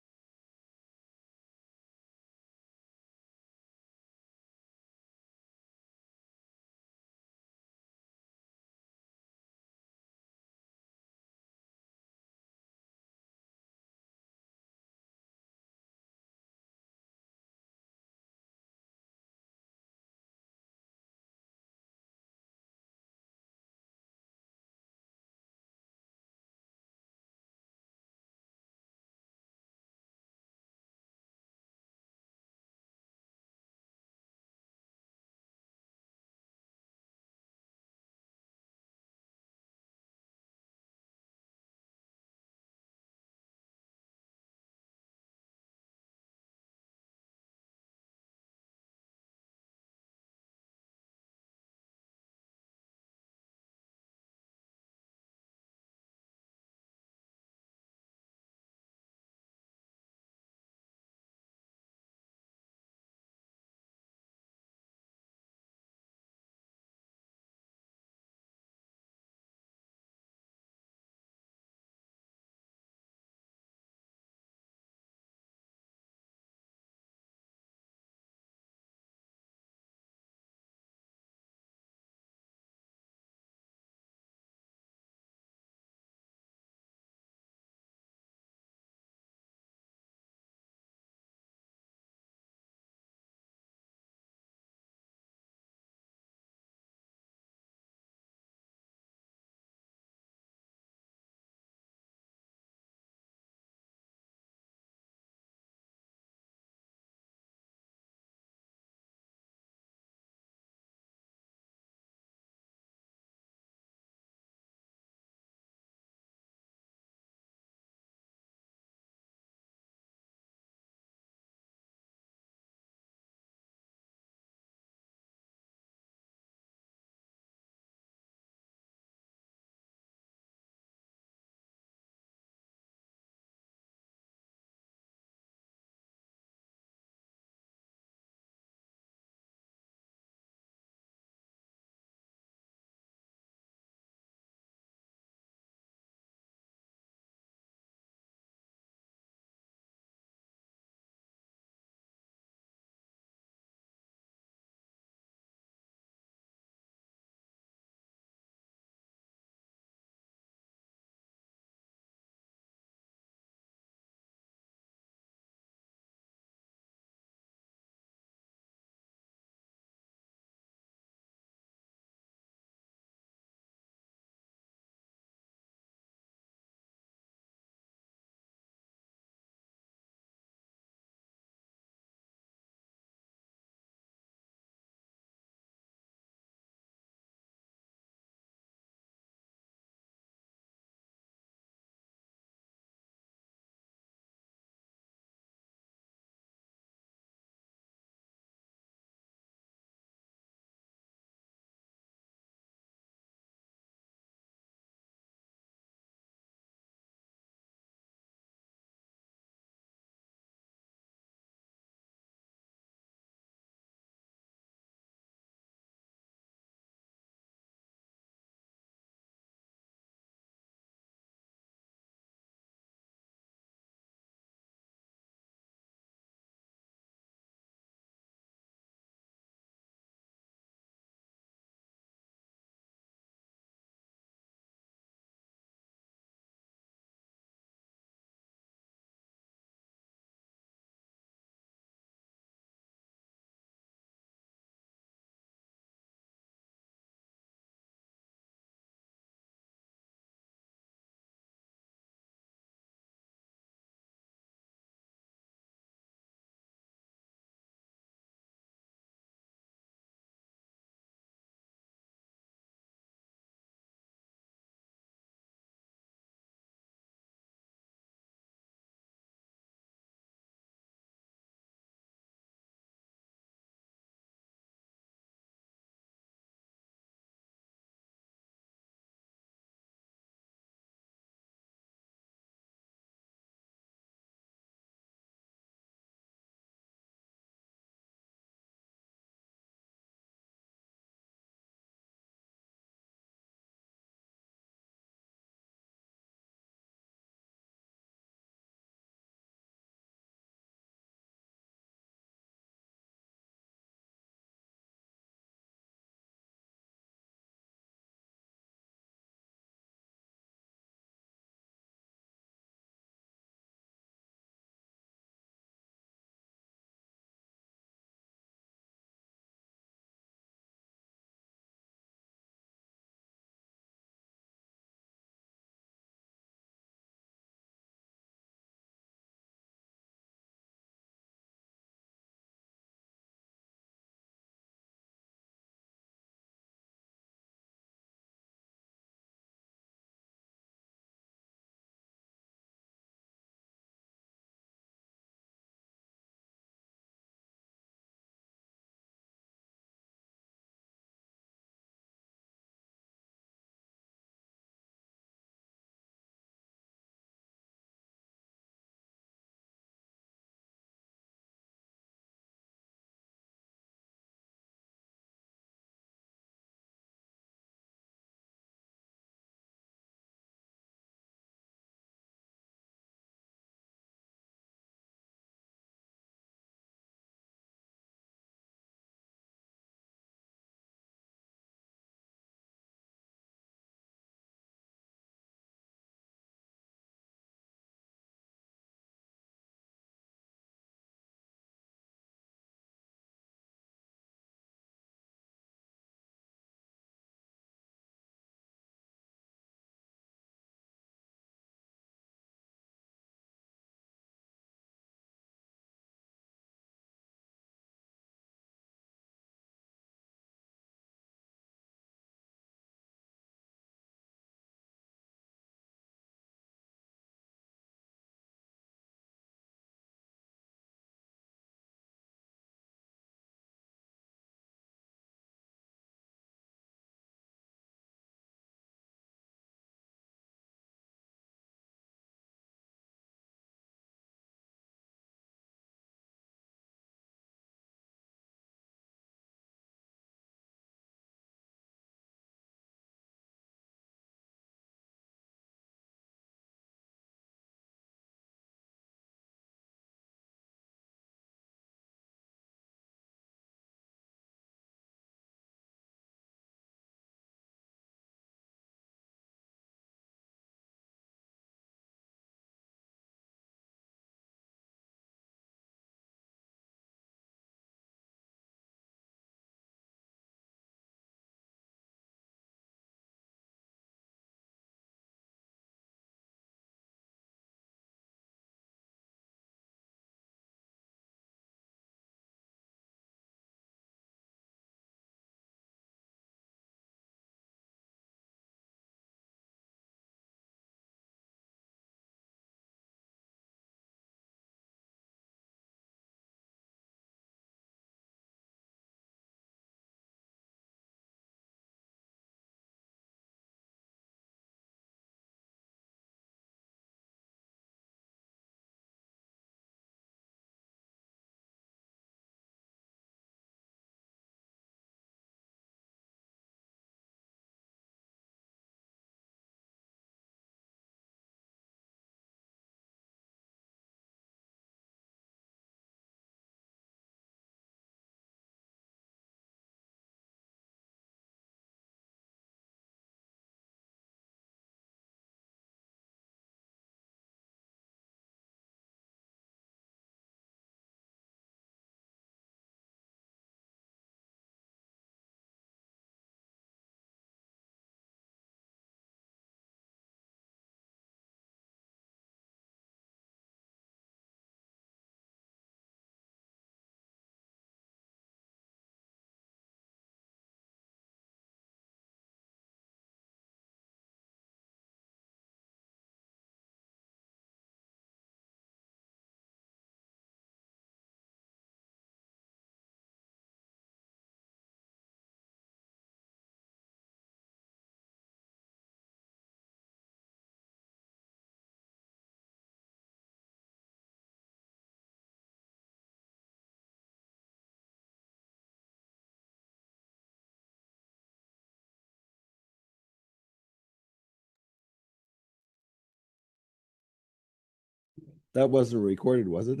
That wasn't recorded, was it?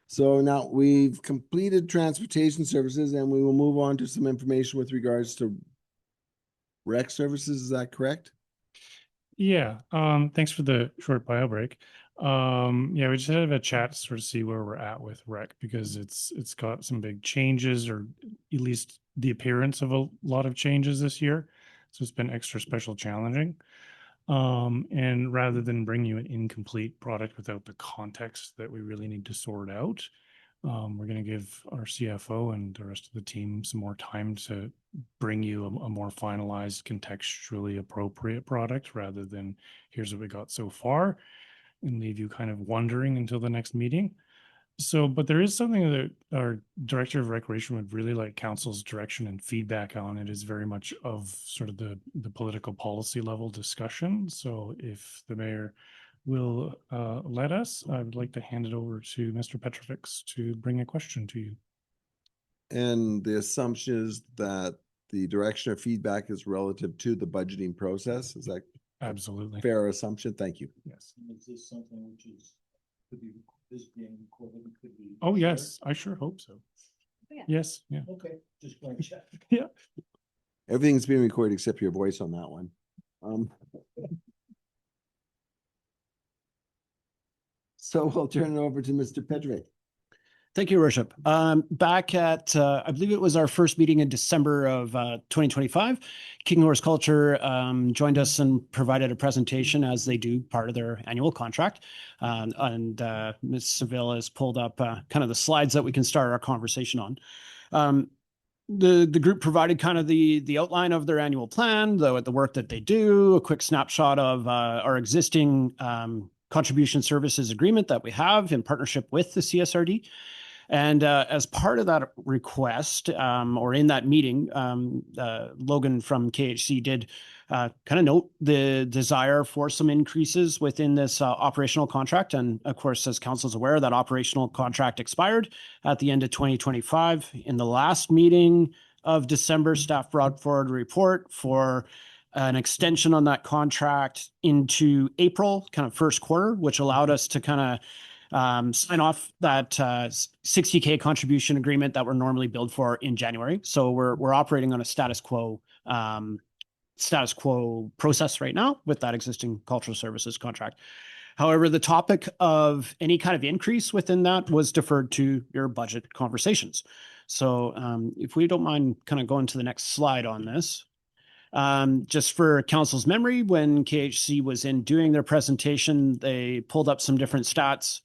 So now we've completed transportation services and we will move on to some information with regards to rec services. Is that correct? Yeah, thanks for the short bio break. Yeah, we just had a chat to sort of see where we're at with rec because it's got some big changes, or at least the appearance of a lot of changes this year. So it's been extra special challenging. And rather than bring you an incomplete product without the context that we really need to sort out, we're going to give our CFO and the rest of the team some more time to bring you a more finalized, contextually appropriate product rather than here's what we got so far and leave you kind of wondering until the next meeting. So, but there is something that our director of recreation would really like council's direction and feedback on. It is very much of sort of the political policy level discussion. So if the mayor will let us, I would like to hand it over to Mr. Petrofix to bring a question to you. And the assumption is that the direction of feedback is relative to the budgeting process. Is that Absolutely. a fair assumption? Thank you. Yes. Is this something which could be being recorded? Could be. Oh, yes. I sure hope so. Yeah. Yes. Yeah. Okay, just going to check. Yeah. Everything's being recorded except your voice on that one. So we'll turn it over to Mr. Petrovic. Thank you, Worship. Back at, I believe it was our first meeting in December of 2025, King Horse Culture joined us and provided a presentation as they do part of their annual contract. And Ms. Seville has pulled up kind of the slides that we can start our conversation on. The group provided kind of the outline of their annual plan, the work that they do, a quick snapshot of our existing contribution services agreement that we have in partnership with the CSRD. And as part of that request, or in that meeting, Logan from KHC did kind of note the desire for some increases within this operational contract. And of course, as council is aware, that operational contract expired at the end of 2025. In the last meeting of December, staff brought forward a report for an extension on that contract into April, kind of first quarter, which allowed us to kind of sign off that $60K contribution agreement that we're normally billed for in January. So we're operating on a status quo process right now with that existing cultural services contract. However, the topic of any kind of increase within that was deferred to your budget conversations. So if we don't mind kind of going to the next slide on this. Just for council's memory, when KHC was in doing their presentation, they pulled up some different stats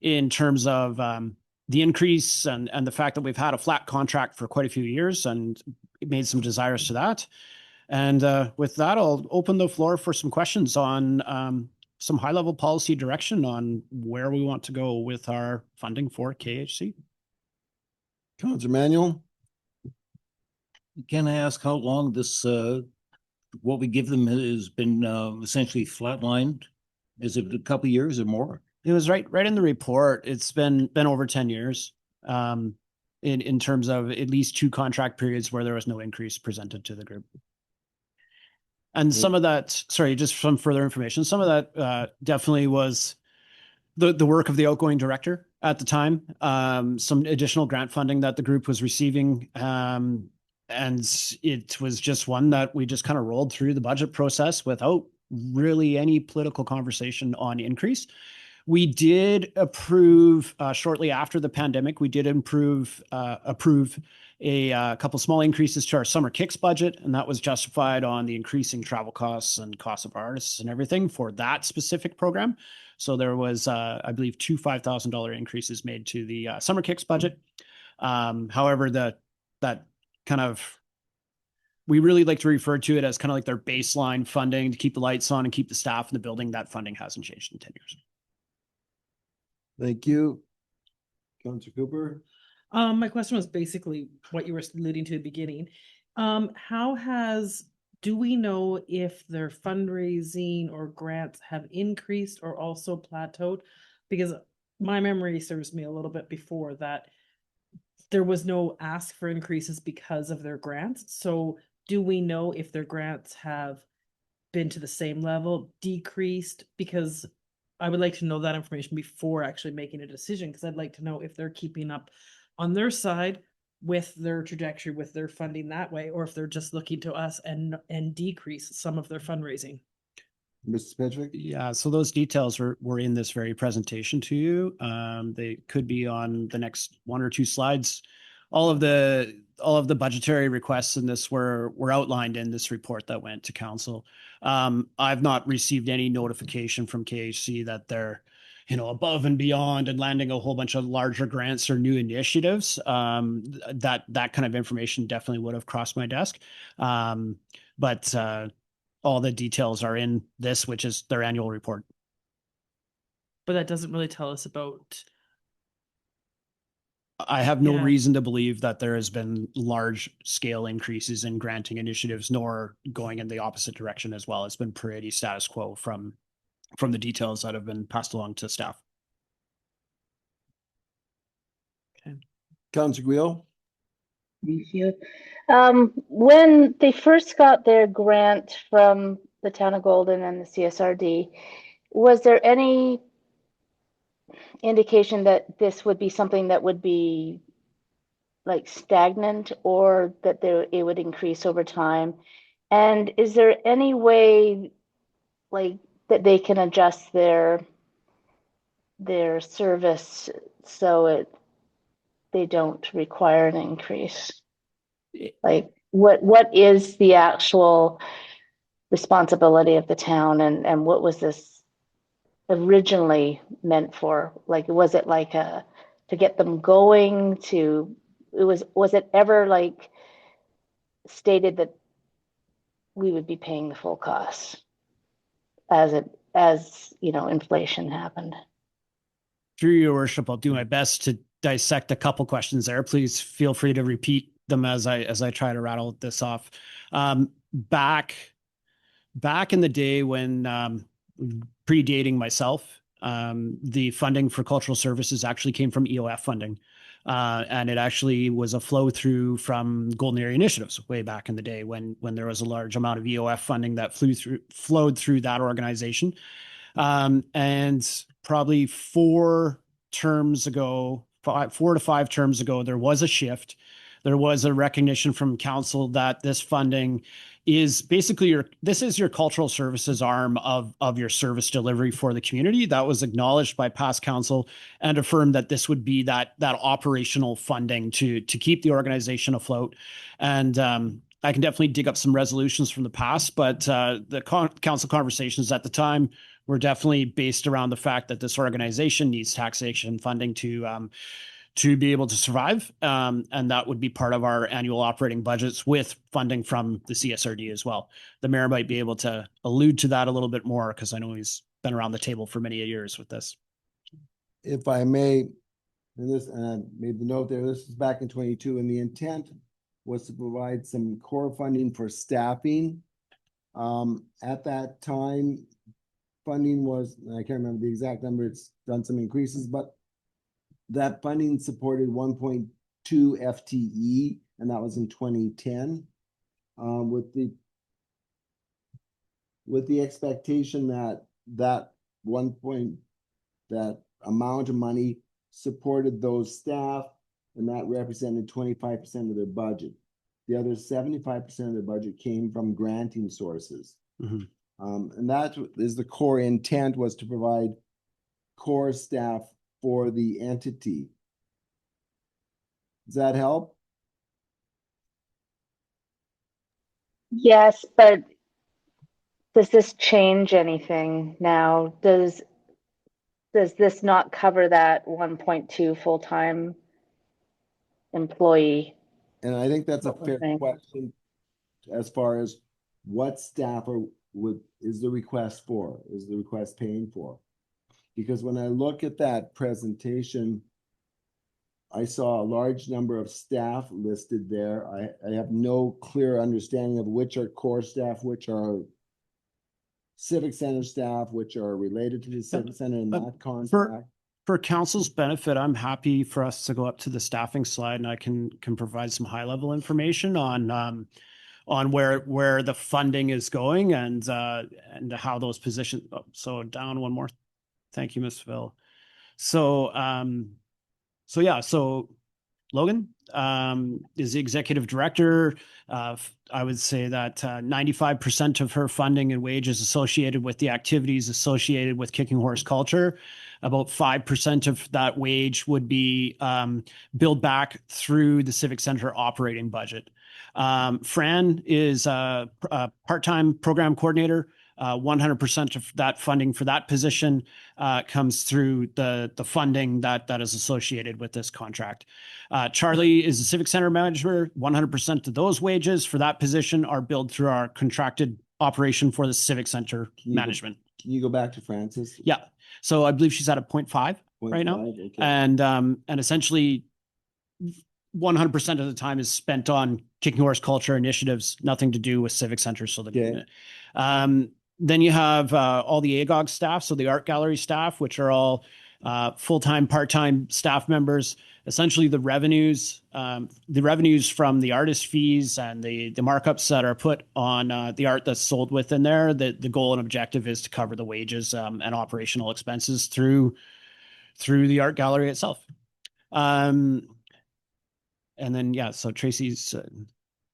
in terms of the increase and the fact that we've had a flat contract for quite a few years, and it made some desires to that. And with that, I'll open the floor for some questions on some high-level policy direction on where we want to go with our funding for KHC. Councilor Manuel. Can I ask how long this, what we give them has been essentially flatlined? Is it a couple of years or more? It was right in the report. It's been over 10 years in terms of at least 2 contract periods where there was no increase presented to the group. And some of that, sorry, just some further information, some of that definitely was the work of the outgoing director at the time, some additional grant funding that the group was receiving. And it was just one that we just kind of rolled through the budget process without really any political conversation on increase. We did approve shortly after the pandemic. We did approve a couple small increases to our summer kicks budget, and that was justified on the increasing travel costs and costs of artists and everything for that specific program. So there was, I believe, 2 $5,000 increases made to the summer kicks budget. However, that kind of, we really like to refer to it as kind of like their baseline funding to keep the lights on and keep the staff in the building. That funding hasn't changed in 10 years. Thank you. Councilor Cooper. My question was basically what you were alluding to at the beginning. Do we know if their fundraising or grants have increased or also plateaued? Because my memory serves me a little bit before that there was no ask for increases because of their grants. So do we know if their grants have been to the same level, decreased? Because I would like to know that information before actually making a decision, because I'd like to know if they're keeping up on their side with their trajectory, with their funding that way, or if they're just looking to us and decrease some of their fundraising. Mr. Petrick? Yeah, so those details were in this very presentation to you. They could be on the next one or two slides. All of the budgetary requests in this were outlined in this report that went to council. I've not received any notification from KHC that they're, above and beyond and landing a whole bunch of larger grants or new initiatives. That kind of information definitely would have crossed my desk. But all the details are in this, which is their annual report. But that doesn't really tell us about. I have no Yeah. reason to believe that there has been large scale increases in granting initiatives, nor going in the opposite direction as well. It's been pretty status quo from the details that have been passed along to staff. Councilor Guil? Thank you. When they first got their grant from the town of Golden and the CSRD, was there any indication that this would be something that would be like stagnant, or that it would increase over time? And is there any way like that they can adjust their service so they don't require an increase? Like what is the actual responsibility of the town, and what was this originally meant for? Like, was it like to get them going to, was it ever like stated that we would be paying the full cost as inflation happened? Through your worship, I'll do my best to dissect a couple questions there. Please feel free to repeat them as I try to rattle this off. Back in the day when predating myself, the funding for cultural services actually came from EOF funding. And it actually was a flow through from Golden Area Initiatives way back in the day when there was a large amount of EOF funding that flowed through that organization. And probably 4 to 5 terms ago, there was a shift. There was a recognition from council that this funding is basically this is your cultural services arm of your service delivery for the community. That was acknowledged by past council and affirmed that this would be that operational funding to keep the organization afloat. And I can definitely dig up some resolutions from the past, but the council conversations at the time were definitely based around the fact that this organization needs taxation funding to be able to survive. And that would be part of our annual operating budgets with funding from the CSRD as well. The mayor might be able to allude to that a little bit more, because I know he's been around the table for many years with this. If I may, and I made the note there, this is back in 22, and the intent was to provide some core funding for staffing. At that time, funding was, I can't remember the exact number, it's done some increases, but that funding supported 1.2 FTE, and that was in 2010. With the expectation that amount of money supported those staff, and that represented 25% of their budget. The other 75% of their budget came from granting sources. Mm-hmm. And that is the core intent, was to provide core staff for the entity. Does that help? Yes, but does this change anything now? Does this not cover that 1.2 full-time employee? And I think that's a fair Okay. question as far as what staff is the request for? Is the request paying for? Because when I look at that presentation, I saw a large number of staff listed there. I have no clear understanding of which are core staff, which are civic center staff, which are related to the civic center and not contract. For council's benefit, I'm happy for us to go up to the staffing slide, and I can provide some high level information on where the funding is going and how those positions. So down one more Thank you, Ms. Phil. So, so Logan is the executive director. I would say that 95% of her funding and wages associated with the activities associated with Kicking Horse Culture. About 5% of that wage would be billed back through the Civic Center operating budget. Fran is a part-time program coordinator. 100% of that funding for that position comes through the funding that is associated with this contract. Charlie is the Civic Center manager. 100% of those wages for that position are billed through our contracted operation for the Civic Center management. Can you go back to Francis? Yeah. So I believe she's at a 0.5 right now. Okay. And essentially 100% of the time is spent on Kicking Horse Culture initiatives, nothing to do with Civic Center. So then you have all the AGOG staff, so the art gallery staff, which are all full-time, part-time staff members. Essentially, the revenues from the artist fees and the markups that are put on the art that's sold within there. The goal and objective is to cover the wages and operational expenses through the art gallery itself. And then so Tracy's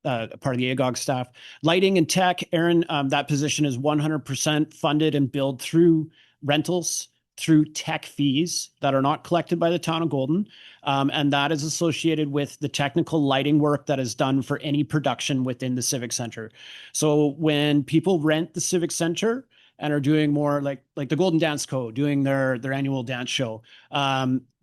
part of the AGOG staff. Lighting and tech, Aaron, that position is 100% funded and billed through rentals, through tech fees that are not collected by the town of Golden. And that is associated with the technical lighting work that is done for any production within the Civic Center. So when people rent the Civic Center and are doing more like the Golden Dance Co. doing their annual dance show,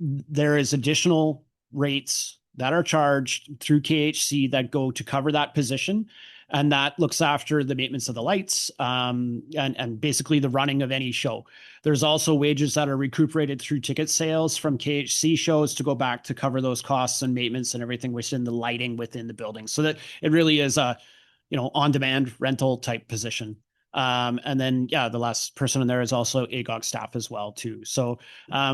there is additional rates that are charged through KHC that go to cover that position. And that looks after the maintenance of the lights and basically the running of any show. There's also wages that are recuperated through ticket sales from KHC shows to go back to cover those costs and maintenance and everything within the lighting within the building. So that it really is a, on-demand rental type position. And then, the last person in there is also AGOG staff as well too. So I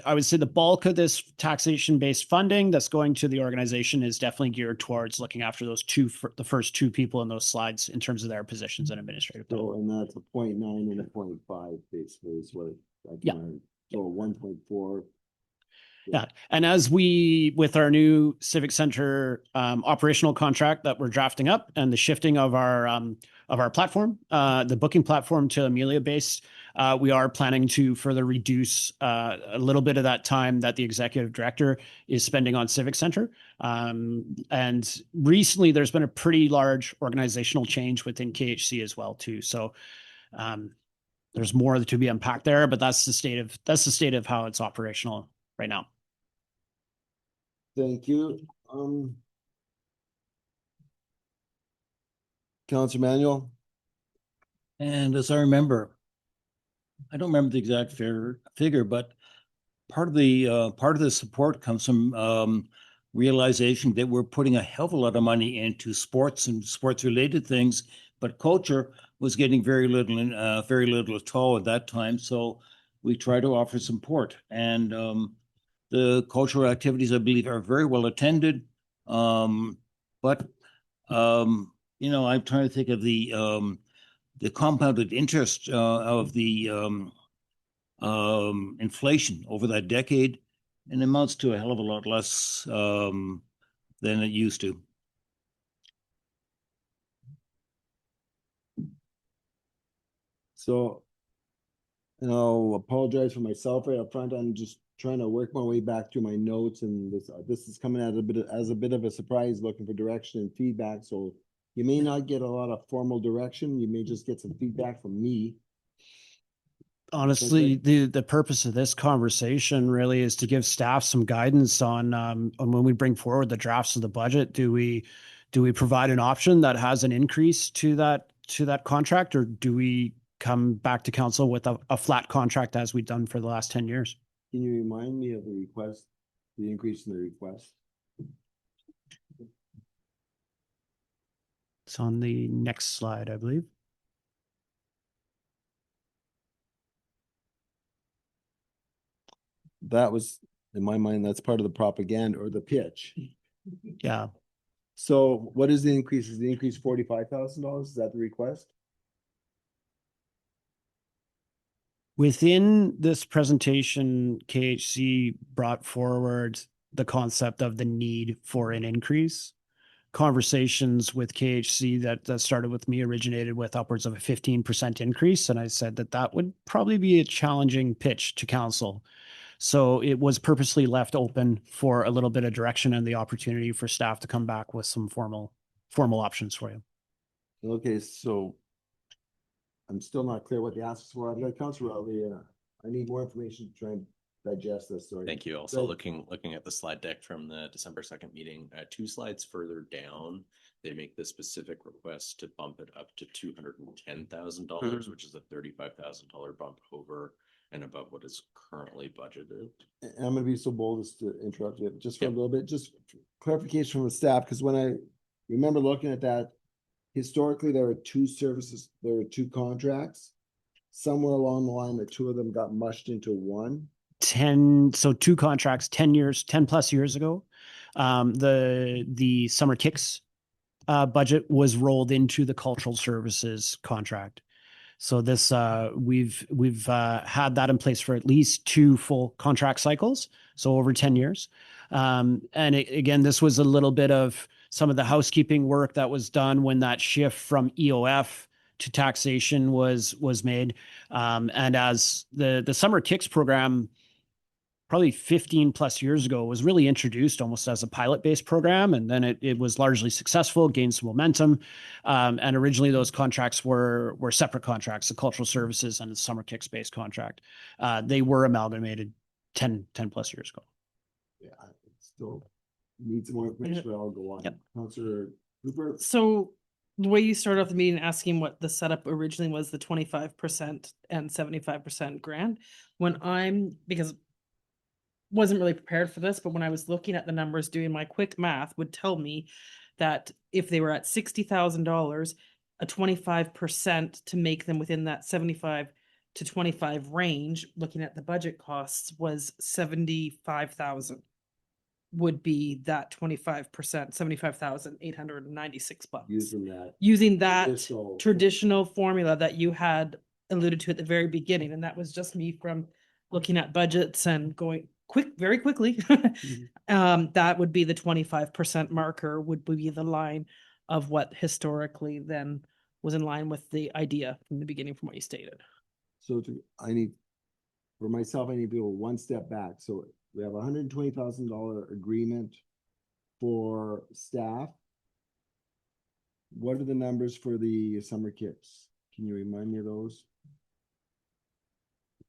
would say the bulk of this taxation-based funding that's going to the organization is definitely geared towards looking after the first two people in those slides in terms of their positions and administrative. So, and that's a 0.9 and a 0.5 basically is what so 1.4. Yeah. And as with our new Civic Center operational contract that we're drafting up and the shifting of our platform, the booking platform to Amelia based, we are planning to further reduce a little bit of that time that the executive director is spending on Civic Center. And recently there's been a pretty large organizational change within KHC as well too. So there's more to be unpacked there, but that's the state of how it's operational right now. Thank you. Councilor Manuel. And as I remember, I don't remember the exact figure, but part of the support comes from realization that we're putting a hell of a lot of money into sports and sports related things, but culture was getting very little at all at that time. So we try to offer support, and the cultural activities, I believe, are very well attended. But I'm trying to think of the compounded interest of the inflation over that decade, and it amounts to a hell of a lot less than it used to. So, I'll apologize for myself right up front. I'm just trying to work my way back through my notes, and this is coming out as a bit of a surprise, looking for direction and feedback. So you may not get a lot of formal direction. You may just get some feedback from me. Honestly, the purpose of this conversation really is to give staff some guidance on when we bring forward the drafts of the budget. Do we provide an option that has an increase to that contract, or do we come back to council with a flat contract as we've done for the last 10 years? Can you remind me of the increase in the request? It's on the next slide, I believe. That was, in my mind, that's part of the propaganda or the pitch. Yeah. So what is the increase? Is the increase $45,000? Is that the request? Within this presentation, KHC brought forward the concept of the need for an increase. Conversations with KHC that started with me originated with upwards of a 15% increase. And I said that that would probably be a challenging pitch to council. So it was purposely left open for a little bit of direction and the opportunity for staff to come back with some formal options for you. Okay, so I'm still not clear what the asks were. I've got Councilor Riley. I need more information to try and digest this. Sorry. Thank you. Also Right. looking at the slide deck from the December 2nd meeting, 2 slides further down, they make the specific request to bump it up to $210,000, which is a $35,000 bump over and above what is currently budgeted. And I'm gonna be so bold as to interrupt you just for a little bit, just clarification from the staff, because when I remember looking at that, historically, there were 2 services, there were 2 contracts. Somewhere along the line, the 2 of them got mushed into one. 2 contracts, 10 plus years ago. The summer kicks budget was rolled into the cultural services contract. So this we've had that in place for at least 2 full contract cycles, so over 10 years. Again, this was a little bit of some of the housekeeping work that was done when that shift from EOF to taxation was made. And as the summer kicks program, probably 15 plus years ago, was really introduced almost as a pilot-based program, and then it was largely successful, gained some momentum. And originally those contracts were separate contracts, the cultural services and the summer kicks-based contract. They were amalgamated 10 plus years ago. Yeah, I still need some more information, but I'll go on. Yep. Councilor Cooper. So the way you started off the meeting asking what the setup originally was, the 25% and 75% grant, because wasn't really prepared for this, but when I was looking at the numbers, doing my quick math would tell me that if they were at $60,000, a 25% to make them within that 75 to 25 range, looking at the budget costs, was 75,000 would be that 25%, 75,896 bucks. Using that traditional formula that you had alluded to at the very beginning. And that was just me from looking at budgets and going very quickly. That would be the 25% marker, would be the line of what historically then was in line with the idea from the beginning, from what you stated. So for myself, I need to go one step back. So we have $120,000 agreement for staff. What are the numbers for the summer kicks? Can you remind me of those?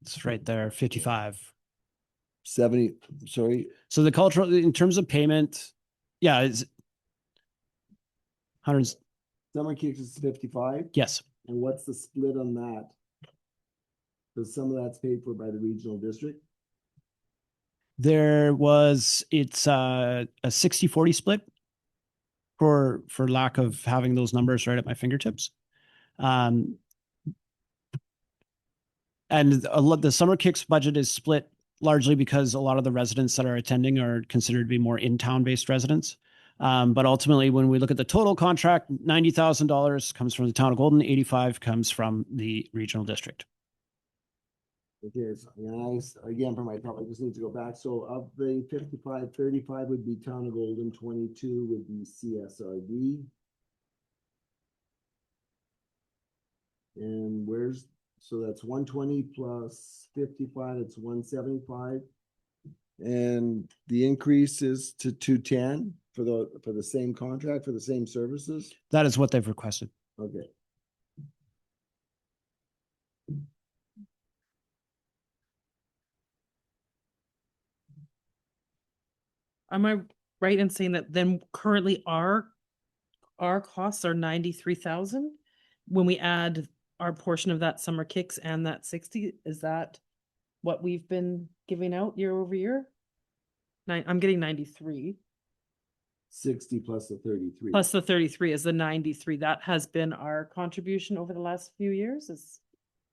It's right there, 55. 70, sorry. So the cultural, in terms of payment, yeah, it's 100. Summer kicks is 55. Yes. And what's the split on that? Because some of that's paid for by the regional district. It's a 60-40 split for lack of having those numbers right at my fingertips. And the summer kicks budget is split largely because a lot of the residents that are attending are considered to be more in-town based residents. But ultimately, when we look at the total contract, $90,000 comes from the town of Golden, 85 comes from the regional district. Okay, so nice. Again, for my top, I just need to go back. So of the 55, 35 would be town of Golden, 22 would be CSRD. And so that's 120 plus 55, it's 175. And the increase is to 210 for the same contract, for the same services? That is what they've requested. Okay. Am I right in saying that then currently our costs are 93,000 when we add our portion of that summer kicks and that 60? Is that what we've been giving out year over year? I'm getting 93. 60 plus the 33. Plus the 33 is the 93. That has been our contribution over the last few years.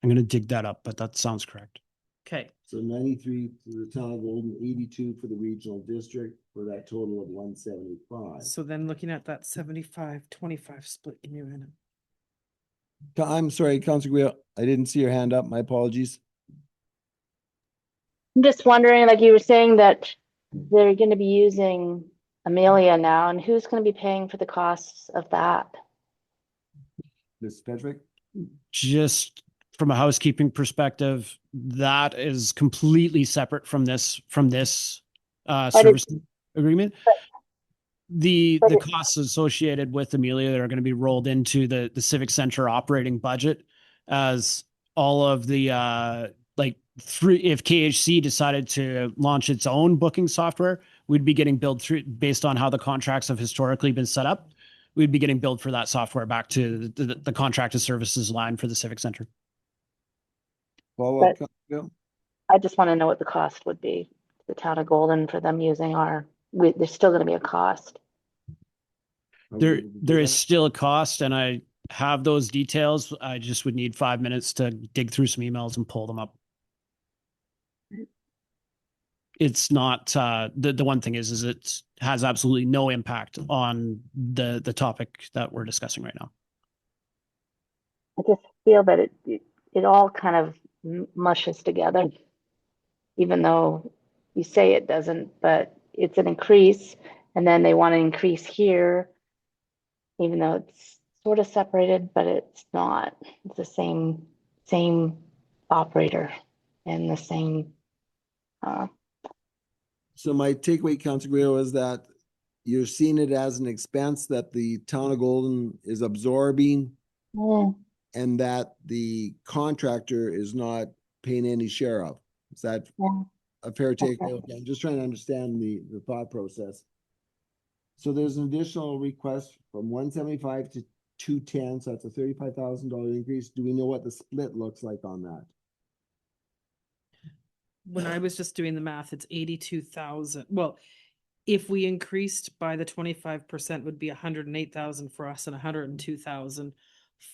I'm going to dig that up, but that sounds correct. Okay. So 93 for the town of Golden, 82 for the regional district, for that total of 175. So then looking at that 75-25 split, give me a minute. I'm sorry, Councilor Guia, I didn't see your hand up. My apologies. I'm just wondering, like you were saying that they're gonna be using Amelia now, and who's gonna be paying for the costs of that? Ms. Petrick? Just from a housekeeping perspective, that is completely separate from this But service it's, agreement. but The it, costs associated with Amelia that are going to be rolled into the Civic Center operating budget, as all of the like if KHC decided to launch its own booking software, we'd be getting billed through based on how the contracts have historically been set up. We'd be getting billed for that software back to the contracted services line for the Civic Center. Follow-up, But- Bill? I just want to know what the cost would be to the town of Golden for them using there's still gonna be a cost. There is still a cost, and I have those details. I just would need 5 minutes to dig through some emails and pull them up. It's not the one thing is it has absolutely no impact on the topic that we're discussing right now. I just feel that it all kind of mushes together, even though you say it doesn't, but it's an increase, and then they want to increase here, even though it's sort of separated, but it's not. It's the same operator and the same. So my takeaway, Councilor Guerrero, is that you're seeing it as an expense that the town of Golden is absorbing Mm, and that the contractor is not paying any share of. Is that yeah. a fair Okay. takeaway? Okay, I'm just trying to understand the thought process. So there's an additional request from 175 to 210, so that's a $35,000 increase. Do we know what the split looks like on that? When I was just doing the math, it's 82,000. Well, if we increased by the 25% would be 108,000 for us and 102,000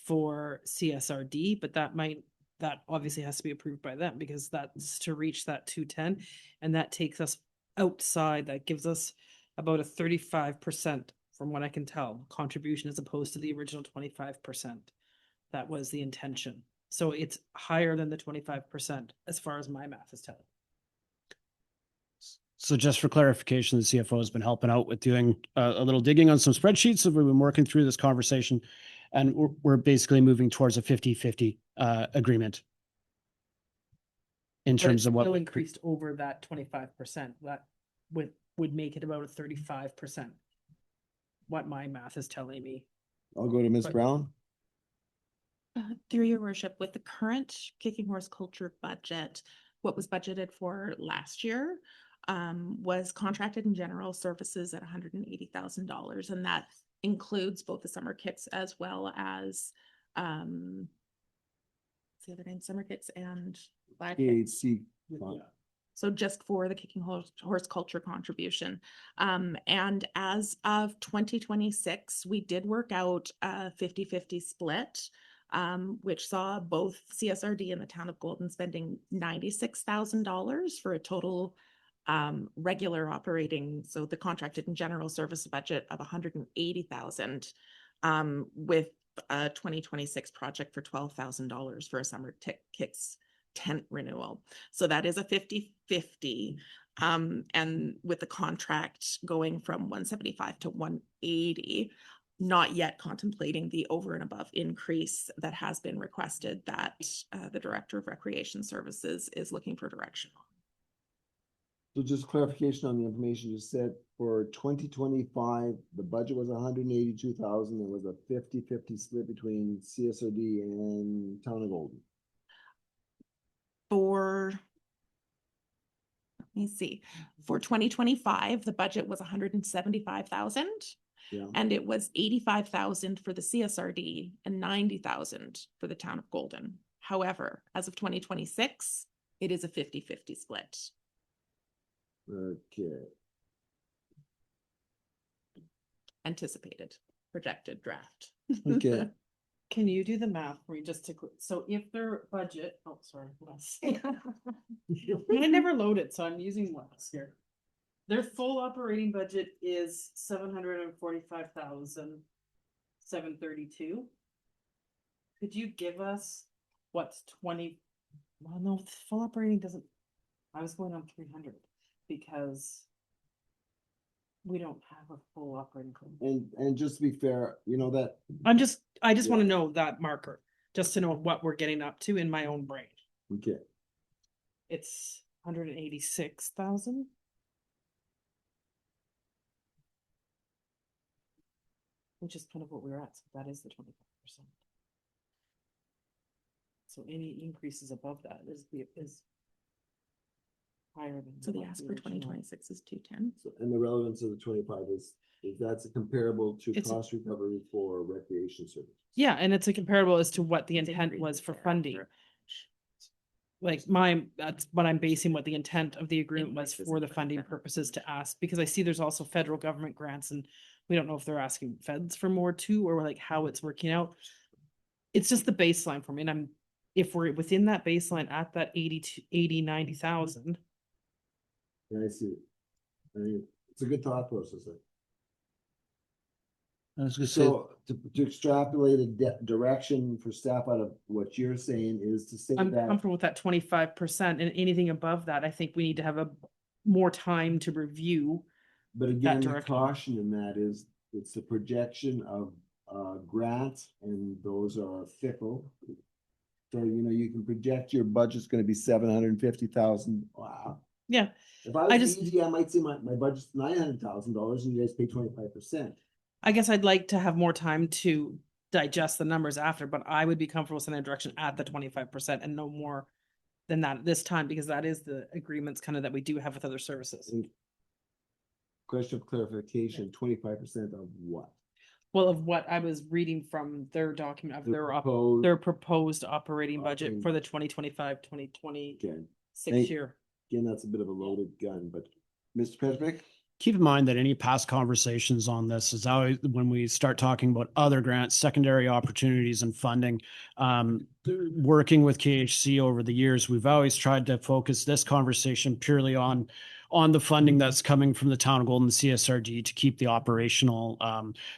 for CSRD, but that obviously has to be approved by them because that's to reach that 210, and that takes us outside. That gives us about a 35%, from what I can tell, contribution as opposed to the original 25%. That was the intention. So it's higher than the 25% as far as my math is telling. So just for clarification, the CFO has been helping out with doing a little digging on some spreadsheets. So we've been working through this conversation, and we're basically moving towards a 50-50 agreement in But terms it's of what still increased over that 25%. That would make it about a 35%. What my math is telling me. I'll go to Ms. But- Brown. Through your worship, with the current Kicking Horse Culture budget, what was budgeted for last year was contracted and general services at $180,000, and that includes both the summer kicks as well as what's the other name, summer kicks and flag kicks. KHC. So just for the Kicking Horse Culture contribution. And as of 2026, we did work out a 50-50 split, which saw both CSRD and the town of Golden spending $96,000 for a total regular operating, so the contracted and general service budget of $180,000, with a 2026 project for $12,000 for a summer kicks tent renewal. So that is a 50-50. And with the contract going from 175 to 180, not yet contemplating the over and above increase that has been requested that the Director of Recreation Services is looking for direction on. So just clarification on the information you said, for 2025, the budget was 182,000. It was a 50-50 split between CSRD and Town of Golden. Let me see, for 2025, the budget was 175,000. Yeah. And it was 85,000 for the CSRD and 90,000 for the town of Golden. However, as of 2026, it is a 50-50 split. Okay. Anticipated, projected draft. Okay. Can you do the math for me just to, so if their budget, oh, sorry, less. I never loaded, so I'm using less here. Their full operating budget is 745,732. Could you give us what's 20? Well, no, full operating doesn't. I was going on 300 because we don't have a full operating code. And just to be fair, you know that I just want Yeah. to know that marker, just to know what we're getting up to in my own brain. okay. It's 186,000. Which is kind of what we're at, so that is the 25%. So any increases above that is higher than. So the what ask we for originally- 2026 is 210. So, and the relevance of the 25 is that's comparable to It's a- cost recovery for recreation services. Yeah, and it's a comparable as to what the It's intent increased was for thereafter. funding. Like that's what I'm basing what the intent of the agreement was Increases for in the funding funding. purposes to ask, because I see there's also federal government grants and we don't know if they're asking feds for more too, or like how it's working out. It's just the baseline for me. And if we're within that baseline at that 90,000, Yeah, I see it. I mean, it's a good thought process. I was gonna say, So to extrapolate a direction for staff out of what you're saying is to say I'm that, comfortable with that 25%, and anything above that, I think we need to have more time to review. but again, the direction. caution in that is it's a projection of grants and those are fickle. So, you know, you can project your budget's gonna be 750,000. Wow. Yeah, If I I was just- easy, I might say my budget's $900,000 and you guys pay 25%. I guess I'd like to have more time to digest the numbers after, but I would be comfortable sending a direction at the 25% and no more than that at this time, because that is the agreements kind of that we do have with other services. And question of clarification, 25% of what? Well, of what I was reading from their document of The their proposed- proposed operating budget Operating- for the 2025-2026 Okay, year. again, that's a bit of a loaded gun, but Mr. Pesnick? Keep in mind that any past conversations on this is always when we start talking about other grants, secondary opportunities and funding. Working with KHC over the years, we've always tried to focus this conversation purely on the funding that's coming from the town of Golden CSRD to keep the operational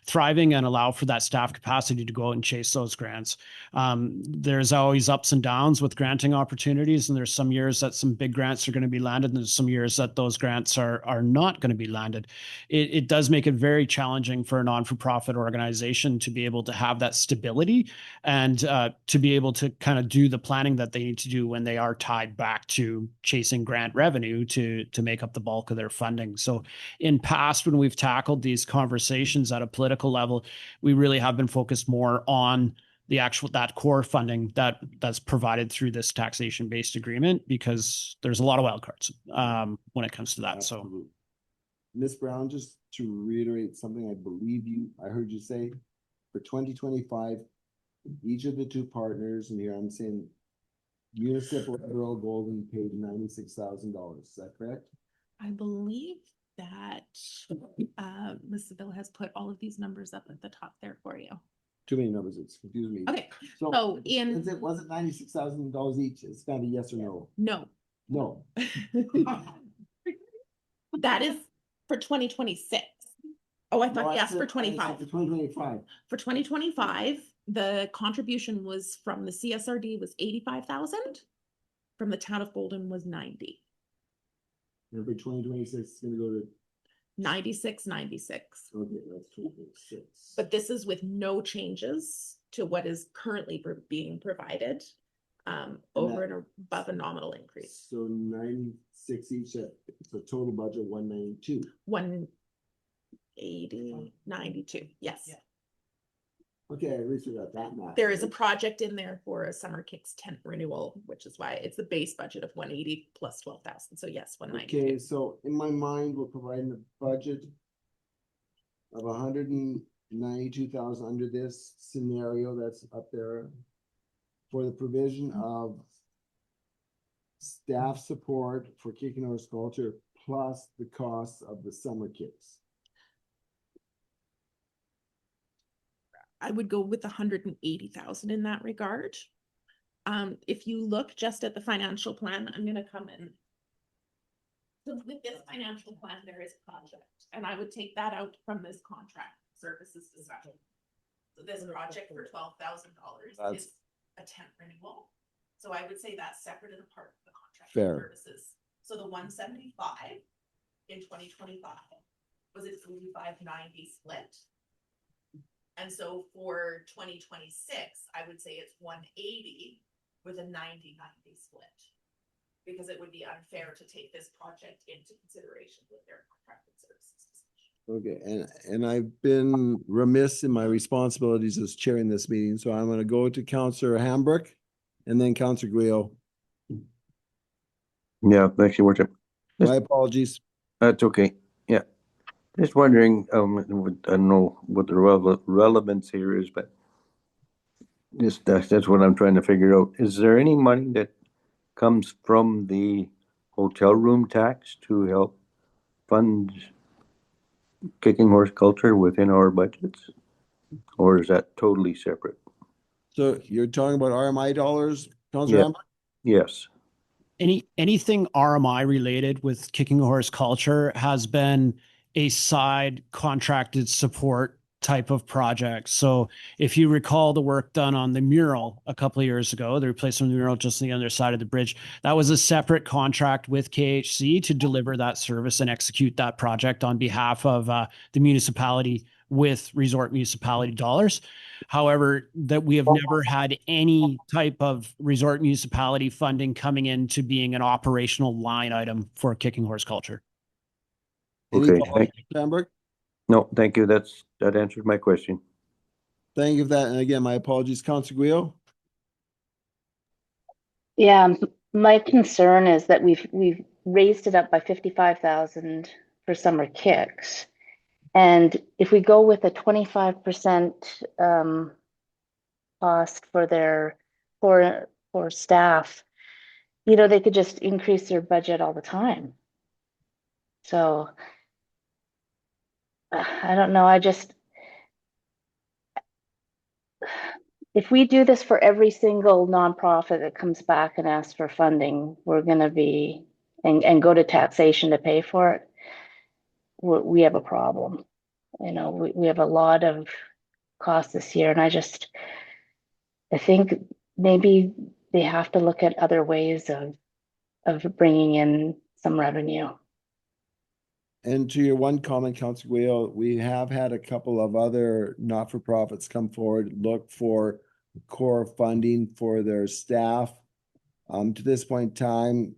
thriving and allow for that staff capacity to go out and chase those grants. There's always ups and downs with granting opportunities, and there's some years that some big grants are going to be landed, and there's some years that those grants are not going to be landed. It does make it very challenging for a non-for-profit organization to be able to have that stability and to be able to kind of do the planning that they need to do when they are tied back to chasing grant revenue to make up the bulk of their funding. So in past, when we've tackled these conversations at a political level, we really have been focused more on that core funding that's provided through this taxation-based agreement, because there's a lot of wild cards when it comes to that. So Absolutely. Ms. Brown, just to reiterate something I heard you say, for 2025, each of the two partners, and here I'm saying Municipal Federal Golden paid $96,000. Is that correct? I believe that Ms. Seville has put all of these numbers up at the top there for you. Too many numbers, it's confused me. Okay, So so in, was it $96,000 each? It's gotta be yes or no? no. No. That is for 2026. Oh, I No, thought, I yes, said- for I said 25. For 2025. For 2025, the contribution was from the CSRD was 85,000. From the town of Golden was 90. And for 2026, it's gonna go to, 96. okay, that's 2026. But this is with no changes to what is currently being provided. Over and above a nominal increase. So 96 each, it's a total budget 192. 180, 92, yes. Yeah. Okay, at least we got that math. There is a project in there for a summer kicks tent renewal, which is why it's the base budget of 180 plus 12,000. So yes, 192. Okay, so in my mind, we're providing a budget of 192,000 under this scenario that's up there for the provision of staff support for Kicking Horse Culture plus the costs of the summer kicks. I would go with 180,000 in that regard. If you look just at the financial plan, I'm gonna come in. So with this financial plan, there is project, and I would take that out from this contract services discussion. So this project for $12,000 That's- is a tent renewal. So I would say that's separate and apart from the contract Fair. services. So the 175 in 2025 was a 45-90 split. And so for 2026, I would say it's 180 with a 90-90 split. Because it would be unfair to take this project into consideration with their contracted services. Okay, and I've been remiss in my responsibilities as chairing this meeting, so I'm gonna go to Councillor Hambrick and then Councillor Guio. Yeah, thanks, Your Worship. My apologies. That's okay. Yeah. Just wondering, I don't know what the relevance here is, but just that's what I'm trying to figure out. Is there any money that comes from the hotel room tax to help fund kicking horse culture within our budgets? Or is that totally separate? So you're talking about RMI dollars, Councillor Yeah. Hambrick? Yes. Anything RMI related with kicking horse culture has been a side contracted support type of project. So if you recall the work done on the mural a couple of years ago, the replacement of the mural just on the other side of the bridge, that was a separate contract with KHC to deliver that service and execute that project on behalf of the municipality with resort municipality dollars. However, that we have never had any type of resort municipality funding coming into being an operational line item for kicking horse culture. Any Okay. follow-up, Hambrick? No, thank you. That answered my question. Thank you for that. And again, my apologies, Councillor Guio. Yeah, my concern is that we've raised it up by 55,000 for summer kicks. And if we go with a 25% cost for their for staff, you know, they could just increase their budget all the time. So I don't know. If we do this for every single nonprofit that comes back and asks for funding, we're going to be and go to taxation to pay for it. We have a problem. You know, we have a lot of costs this year, and I think maybe they have to look at other ways of bringing in some revenue. And to your one comment, Councillor Guio, we have had a couple of other not-for-profits come forward, look for core funding for their staff. To this point in time,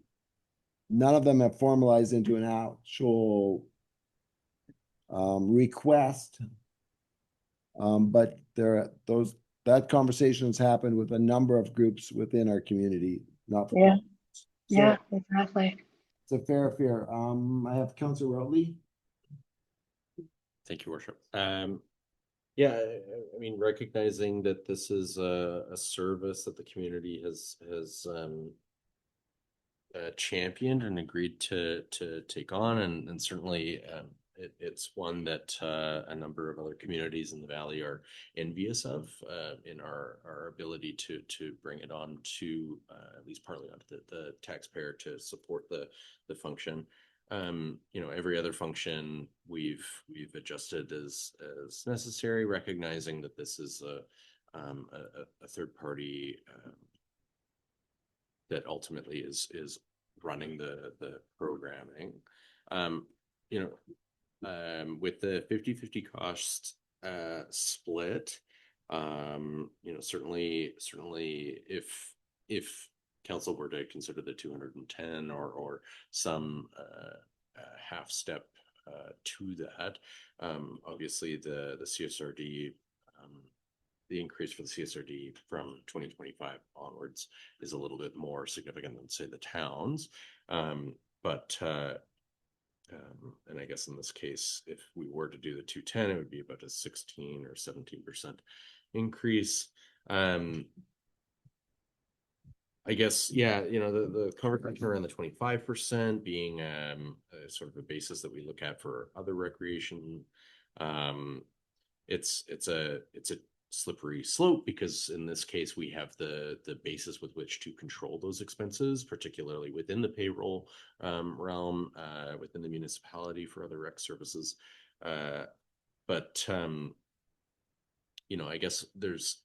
none of them have formalized into an actual request. But that conversation has happened with a number of groups within our community, not for Yeah. So Yeah, exactly. it's a fair fear. I have Councillor Rotley. Thank you, Worship. Yeah, I mean, recognizing that this is a service that the community has championed and agreed to take on, and certainly it's one that a number of other communities in the valley are envious of in our ability to bring it on to at least partly onto the taxpayer to support the function. You know, every other function we've adjusted as necessary, recognizing that this is a third party that ultimately is running the programming. You know, with the 50-50 cost split, you know, certainly if council were to consider the 210 or some half step to that, obviously the CSRD, the increase for the CSRD from 2025 onwards is a little bit more significant than, say, the towns. But and I guess in this case, if we were to do the 210, it would be about a 16 or 17% increase. I guess, yeah, you know, the conversation around the 25% being sort of a basis that we look at for other recreation. It's a slippery slope, because in this case we have the basis with which to control those expenses, particularly within the payroll realm, within the municipality for other rec services. But you know, I guess there's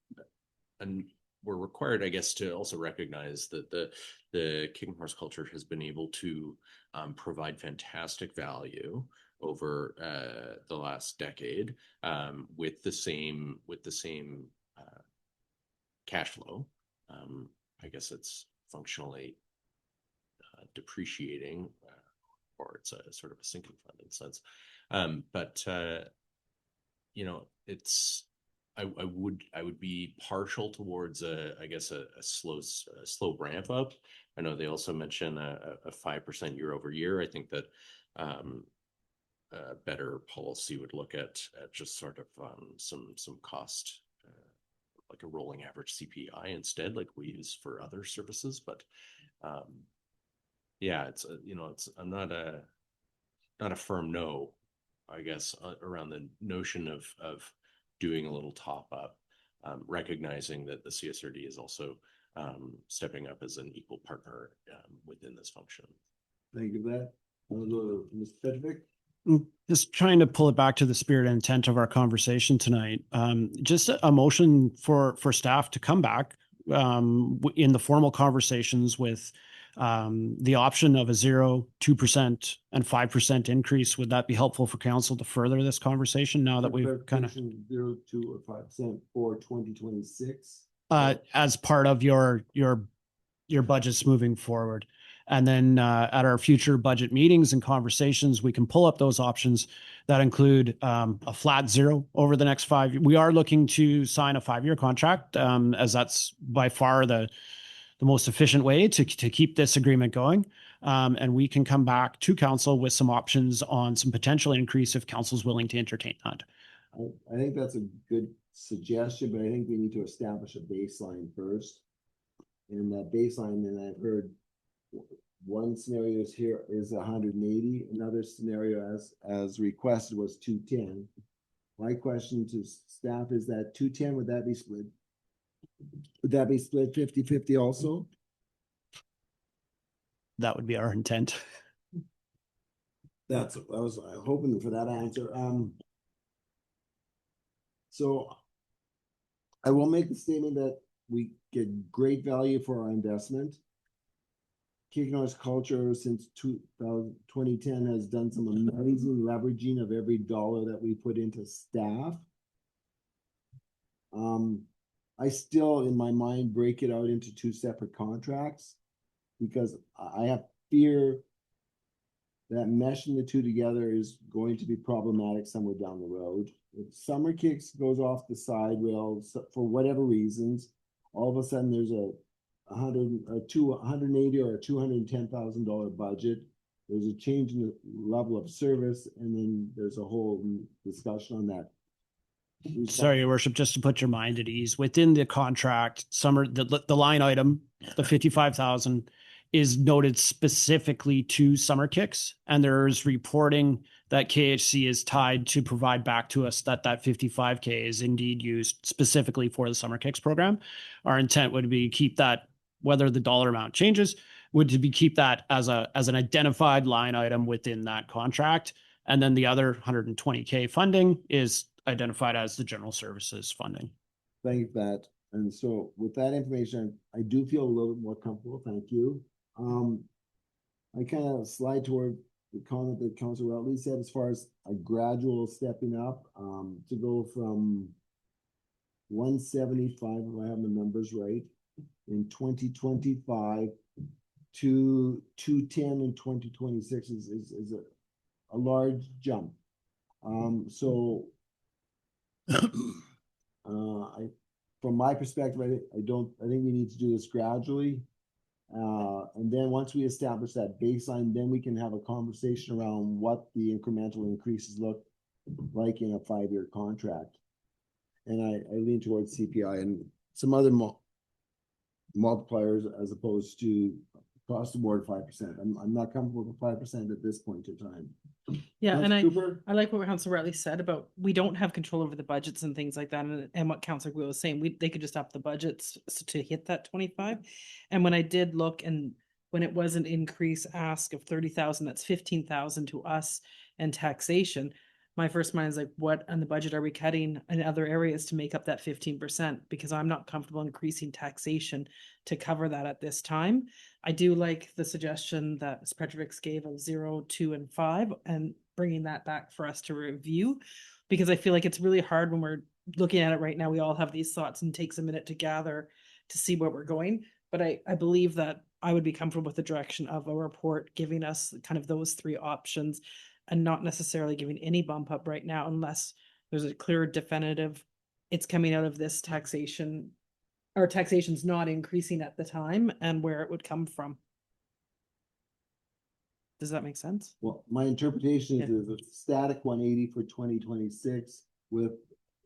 we're required, I guess, to also recognize that the King Horse culture has been able to provide fantastic value over the last decade with the same cash flow. I guess it's functionally depreciating, or it's a sort of a sinking fund in a sense. But you know, it's I would be partial towards a slow ramp up. I know they also mention a 5% year over year. I think that a better policy would look at just sort of some cost, like a rolling average CPI instead, like we use for other services. But yeah, it's I'm not a firm no, I guess, around the notion of doing a little top up, recognizing that the CSRD is also stepping up as an equal partner within this function. Thank you for that. Mr. Petrovic? Just trying to pull it back to the spirit and intent of our conversation tonight. Just a motion for staff to come back in the formal conversations with the option of a 0%, 2%, and 5% increase. Would that be helpful for council to further this conversation now that we've kind of 0, 2, or 5% for 2026? As part of your budgets moving forward? And then at our future budget meetings and conversations, we can pull up those options that include a flat 0 over the next 5 years. We are looking to sign a 5-year contract, as that's by far the most efficient way to keep this agreement going. And we can come back to council with some options on some potential increase if council's willing to entertain that. I think that's a good suggestion, but I think we need to establish a baseline first. And that baseline, and I've heard one scenario is here is 180. Another scenario as requested was 210. My question to staff is that 210, would that be split? Would that be split 50-50 also? That would be our intent. I was hoping for that answer. So I will make the statement that we get great value for our investment. King Horse culture since 2010 has done some amazing leveraging of every dollar that we put into staff. I still, in my mind, break it out into 2 separate contracts because I have fear that meshing the 2 together is going to be problematic somewhere down the road. If Summer Kicks goes off the side rail for whatever reasons, all of a sudden there's a $180 or $210,000 budget. There's a change in the level of service, and then there's a whole discussion on that. Sorry, Your Worship, just to put your mind at ease, within the contract, the line item, the 55,000 is noted specifically to Summer Kicks, and there's reporting that KHC is tied to provide back to us that 55K is indeed used specifically for the Summer Kicks program. Our intent would be keep that, whether the dollar amount changes, would to be keep that as an identified line item within that contract, and then the other 120K funding is identified as the general services funding. Thank you for that. And so with that information, I do feel a little bit more comfortable. Thank you. I kind of slide toward the comment that Councilor Routley said as far as a gradual stepping up to go from 175, if I have the numbers right, in 2025 to 210 in 2026 is a large jump. So from my perspective, I think we need to do this gradually. And then once we establish that baseline, then we can have a conversation around what the incremental increases look like in a 5-year contract. And I lean towards CPI and some other multipliers as opposed to across the board 5%. I'm not comfortable with 5% at this point in time. Yeah, and Cooper? I like what Councilor Routley said about we don't have control over the budgets and things like that, and what Councilor Will was saying, they could just up the budgets to hit that 25. And when I did look, and when it was an increase ask of 30,000, that's 15,000 to us and taxation. my first mind is like, what on the budget are we cutting in other areas to make up that 15%? Because I'm not comfortable increasing taxation to cover that at this time. I do like the suggestion that Ms. Petrovic gave of 0, 2, and 5, and bringing that back for us to review, because I feel like it's really hard when we're looking at it right now. We all have these thoughts and it takes a minute to gather to see where we're going. But I believe that I would be comfortable with the direction of a report giving us kind of those three options, and not necessarily giving any bump up right now unless there's a clear definitive, it's coming out of this taxation, or taxation's not increasing at the time, and where it would come from. Does that make sense? Well, my interpretation Yeah. is a static 180 for 2026 with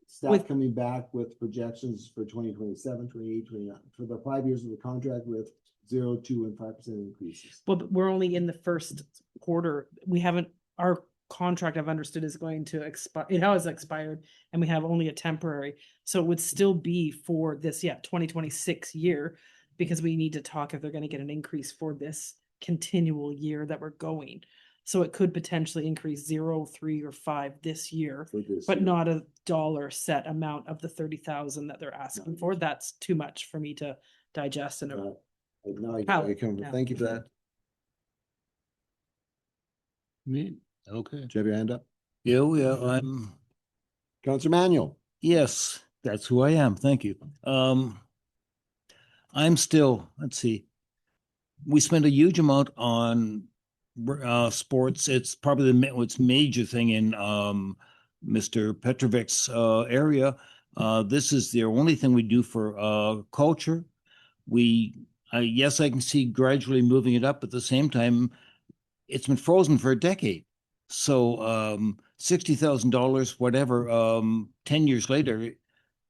staff With- coming back with projections for 2027, 28, 29, for the 5 years of the contract with 0, 2, and 5% increases. Well, but we're only in the first quarter. We haven't, our contract, I've understood, is going to expire. It has expired, and we have only a temporary. So it would still be for this, 2026 year, because we need to talk if they're going to get an increase for this continual year that we're going. So it could potentially increase 0, 3, or 5 this year, For this but year. not a dollar set amount of the 30,000 that they're asking for. That's too much for me to digest. And Now I How? come. Yeah. Thank you for that. Me? Okay. Do you have your hand up? Yeah, I'm, Councillor Manuel. yes, that's who I am. Thank you. I'm still, let's see. We spend a huge amount on sports. It's probably what's major thing in Mr. Petrovic's area. This is the only thing we do for culture. Yes, I can see gradually moving it up. At the same time, it's been frozen for a decade. So $60,000, whatever, 10 years later,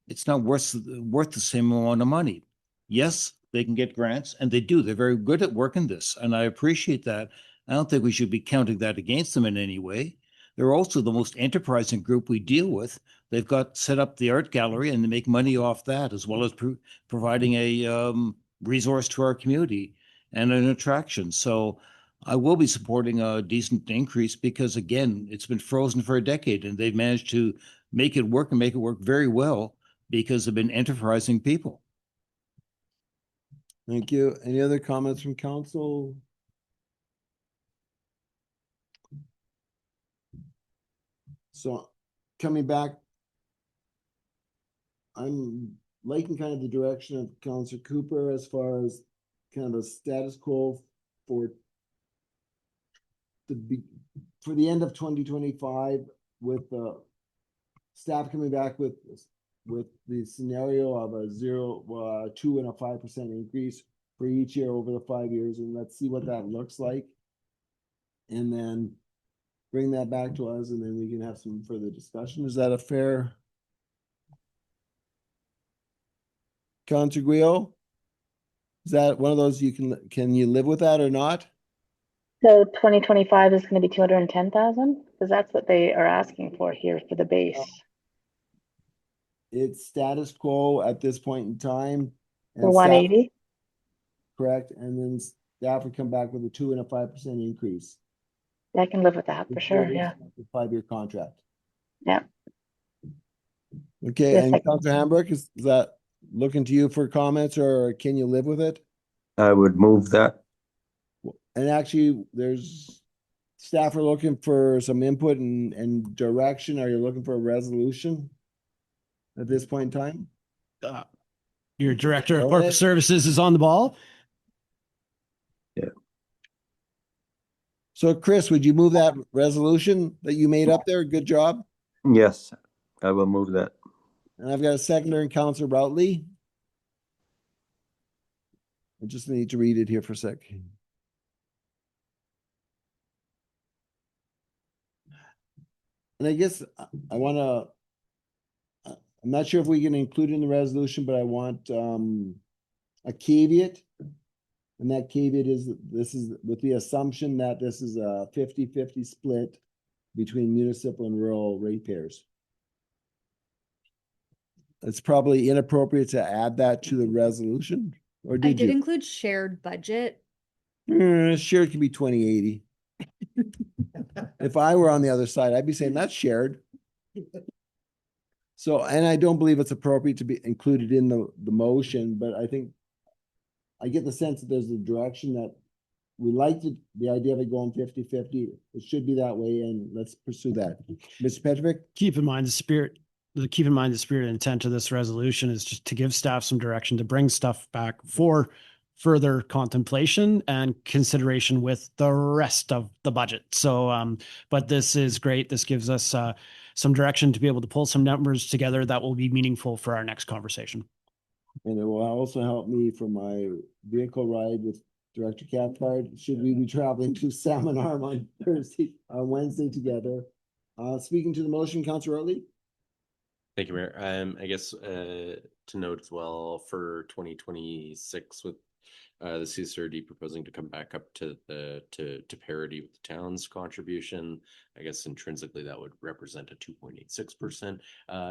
it's not worth the same amount of money. Yes, they can get grants, and they do. They're very good at working this, and I appreciate that. I don't think we should be counting that against them in any way. They're also the most enterprising group we deal with. They've got set up the art gallery, and they make money off that, as well as providing a resource to our community and an attraction. So I will be supporting a decent increase because, again, it's been frozen for a decade, and they've managed to make it work and make it work very well because they've been enterprising people. Thank you. Any other comments from council? So coming back, I'm liking kind of the direction of Councillor Cooper as far as kind of a status quo for the end of 2025 with the staff coming back with the scenario of a 0, 2, and a 5% increase for each year over the 5 years, and let's see what that looks like. And then bring that back to us, and then we can have some further discussion. Is that a fair? Councillor Guillo? Is that one of those can you live with that or not? So 2025 is going to be 210,000 because that's what they are asking for here for the base. It's status quo at this point in time. For 180. Correct, and then staff would come back with a 2 and a 5% increase. I can live with that for sure. Yeah. 5-year contract. Yeah. Okay, Yes, and I can. Councillor Hambrick, is that looking to you for comments, or can you live with it? I would move that. And actually, there's staff are looking for some input and direction. Are you looking for a resolution at this point in time? Your director of Go corporate ahead. services is on the ball. So Chris, would you move that resolution that you made up there? Good job. Yes, I will move that. And I've got a seconder in Councillor Routley. I just need to read it here for a sec. And I guess I want to, I'm not sure if we can include it in the resolution, but I want a caveat. And that caveat is this is with the assumption that this is a 50-50 split between municipal and rural ratepayers. It's probably inappropriate to add that to the resolution, or I did did you? include shared budget. Sure, it can be 2080. If I were on the other side, I'd be saying that's shared. So, and I don't believe it's appropriate to be included in the motion, but I think I get the sense that there's a direction that we like the idea of it going 50-50. It should be that way, and let's pursue that. Mr. Petrovic? Keep in mind the spirit and intent of this resolution is just to give staff some direction to bring stuff back for further contemplation and consideration with the rest of the budget. So, but this is great. This gives us some direction to be able to pull some numbers together that will be meaningful for our next conversation. And it will also help me for my vehicle ride with Director Cathcart. Should we be traveling to Salmon Arm on Wednesday together? Speaking to the motion, Councilor Oatley? Thank you, Mayor. I guess to note as well for 2026 with the CSRD proposing to come back up to parity with the town's contribution. I guess intrinsically that would represent a 2.86%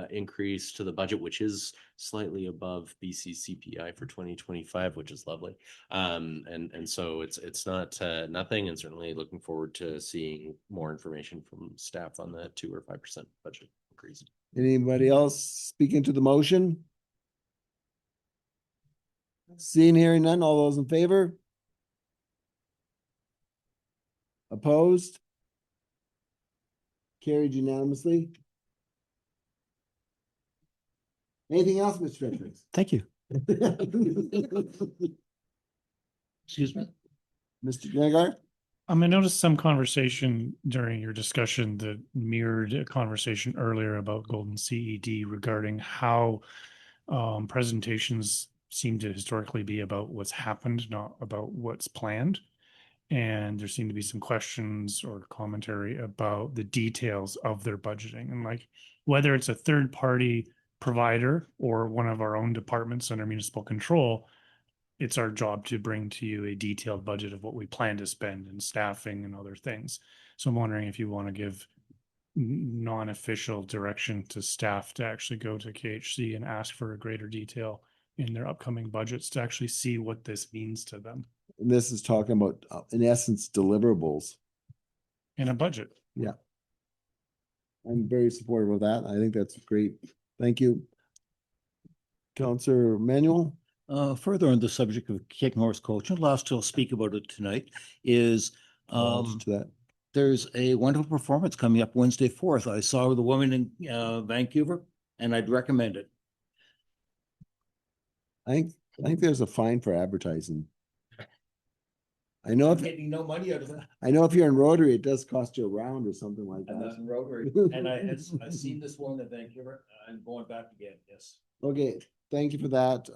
increase to the budget, which is slightly above BC CPI for 2025, which is lovely. And so it's not nothing, and certainly looking forward to seeing more information from staff on the 2 or 5% budget increase. Anybody else speaking to the motion? Seeing, hearing none, all those in favor? Opposed? Carried unanimously. Anything else, Mr. Fredericks? Thank you. Excuse me. Mr. Nagar? I noticed some conversation during your discussion that mirrored a conversation earlier about Golden CED regarding how presentations seem to historically be about what's happened, not about what's planned. And there seem to be some questions or commentary about the details of their budgeting, and like whether it's a third party provider or one of our own departments under municipal control, it's our job to bring to you a detailed budget of what we plan to spend and staffing and other things. So I'm wondering if you want to give non-official direction to staff to actually go to KHC and ask for a greater detail in their upcoming budgets to actually see what this means to them And this is talking about, in essence, deliverables. in a budget. Yeah. I'm very supportive of that. I think that's great. Thank you. Councillor Manuel? Further on the subject of kicking horse culture, last I'll speak about it tonight is To that. there's a wonderful performance coming up Wednesday 4th. I saw the woman in Vancouver, and I'd recommend it. I think there's a fine for advertising. I know I'm if getting no money out of that. I know if you're in Rotary, it does cost you a round or something like And that's that. in Rotary. And I've seen this one in Vancouver. I'm going back again, yes. Okay, thank you for that.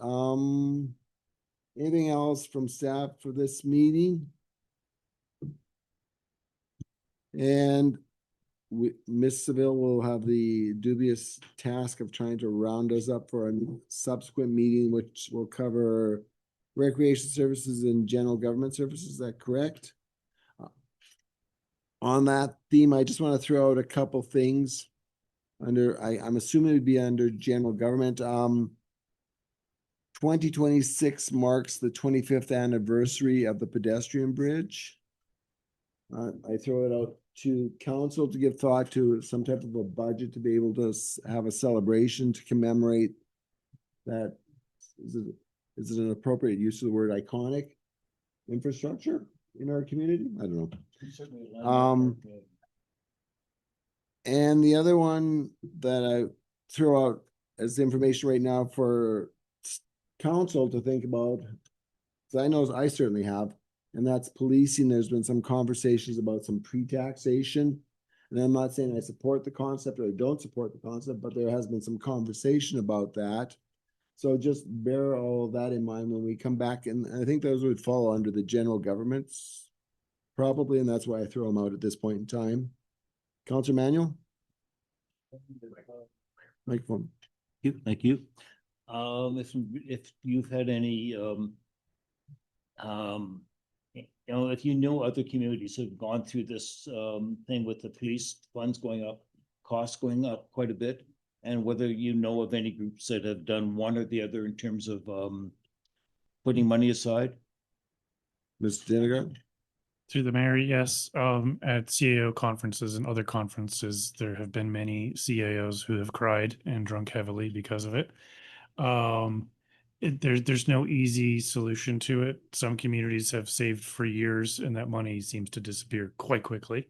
Anything else from staff for this meeting? And Ms. Seville will have the dubious task of trying to round us up for a subsequent meeting, which will cover recreation services and general government services. Is that correct? On that theme, I just want to throw out a couple things under, I'm assuming it would be under general government. 2026 marks the 25th anniversary of the pedestrian bridge. I throw it out to council to give thought to some type of a budget to be able to have a celebration to commemorate that. Is it an appropriate use of the word iconic infrastructure in our community? I don't know. And the other one that I throw out as information right now for council to think about, because I know I certainly have, and that's policing. There's been some conversations about some pre-taxation. And I'm not saying I support the concept or I don't support the concept, but there has been some conversation about that. So just bear all of that in mind when we come back. And I think those would fall under the general governments probably, and that's why I throw them out at this point in time. Councilor Manuel? Microphone. Thank you. If you've had any, if you know other communities have gone through this thing with the police funds going up, costs going up quite a bit, and whether you know of any groups that have done one or the other in terms of putting money aside. Mr. Dinnigan? Through the mayor, yes. At CAO conferences and other conferences, there have been many CAOs who have cried and drunk heavily because of it. There's no easy solution to it. Some communities have saved for years, and that money seems to disappear quite quickly.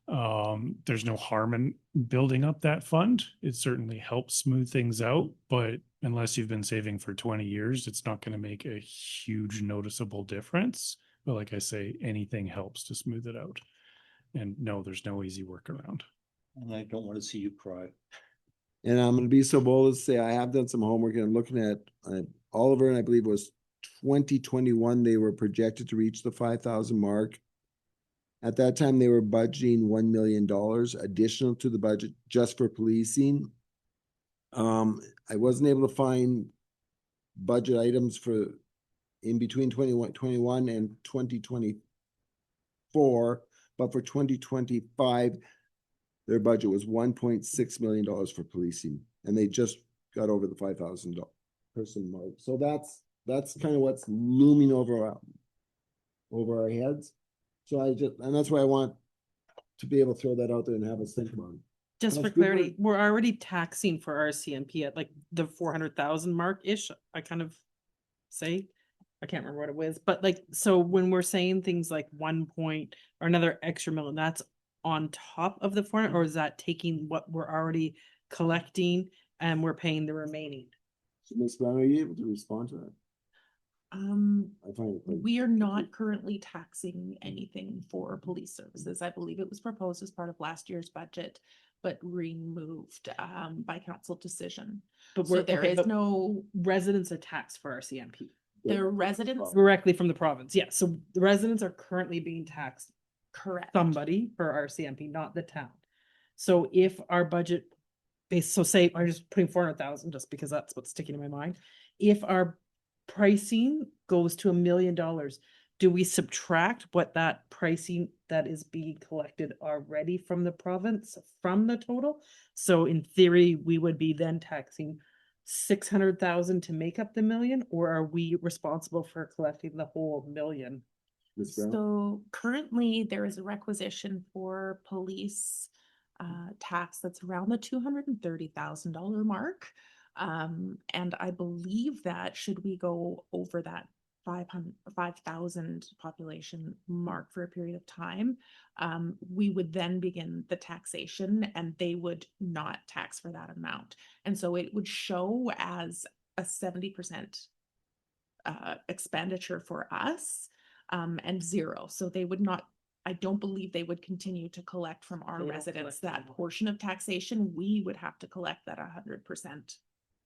There's no harm in building up that fund. It certainly helps smooth things out, but unless you've been saving for 20 years, it's not going to make a huge noticeable difference. But like I say, anything helps to smooth it out. And no, there's no easy workaround. And I don't want to see you cry. And I'm gonna be so bold as to say I have done some homework and I'm looking at Oliver, and I believe it was 2021, they were projected to reach the 5,000 mark. At that time, they were budgeting $1 million additional to the budget just for policing. I wasn't able to find budget items for in between 2021 and 2024, but for 2025, their budget was $1.6 million for policing, and they just got over the 5,000 person mark. So that's kind of what's looming over our heads. So and that's why I want to be able to throw that out there and have us think about it. Just for That's good clarity, we're already taxing for our CMP at like the 400,000 mark-ish, I kind of say. I can't remember what it was, but like, so when we're saying things like 1 point or another extra million, that's on top of the 400, or is that taking what we're already collecting and we're paying the remaining? So Ms. Brown, are you able to respond to that? I find it. We are not currently taxing anything for police services. I believe it was proposed as part of last year's budget, but removed by council decision. But So there is but no, residents are taxed for our CMP the residents, directly from the province. Yeah, so the residents are currently being taxed correct. somebody for our CMP, not the town. So if our budget so say I'm just putting 400,000 just because that's what's sticking in my mind. If our pricing goes to $1 million, do we subtract what that pricing that is being collected already from the province from the total? So in theory, we would be then taxing 600,000 to make up the $1 million, or are we responsible for collecting the whole $1 million? Ms. Brown? So currently there is a requisition for police tax that's around the $230,000 mark. And I believe that should we go over that 5,000 population mark for a period of time, we would then begin the taxation and they would not tax for that amount. And so it would show as a 70% expenditure for us and zero. So they would not, I don't believe they would continue to collect from our They don't residents collect that anymore. portion of taxation. We would have to collect that 100%,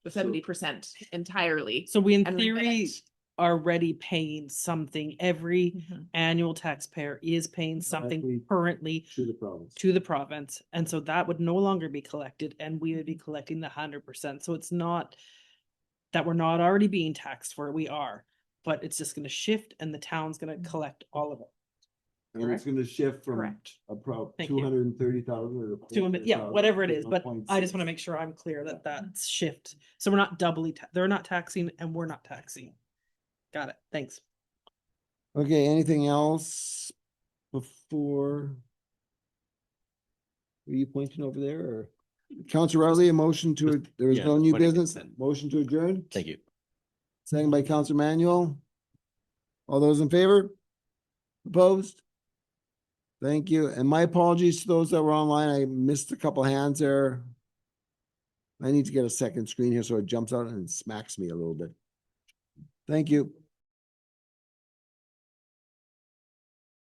the 70% entirely. So we in and theory remit. are already paying something. Every Mhm. annual taxpayer is paying something Directly currently To the province. to the province. And so that would no longer be collected and we would be collecting the 100%. So it's not that we're not already being taxed for it, we are, but it's just gonna shift and the town's gonna collect all of it. And it's gonna shift from Correct. about Thank you. 230,000 or. Yeah, whatever it is, but 1.6. I just wanna make sure I'm clear that that's shift. So we're not doubly, they're not taxing and we're not taxing. Got it, thanks. Okay, anything else before? Were you pointing over there or? Councilor Riley, a motion to, there was yeah, no new point of business, consent. motion to adjourn? Thank you. Second by Councilor Manuel. All those in favor? Opposed? Thank you. And my apologies to those that were online. I missed a couple hands there. I need to get a second screen here so it jumps out and smacks me a little bit. Thank you.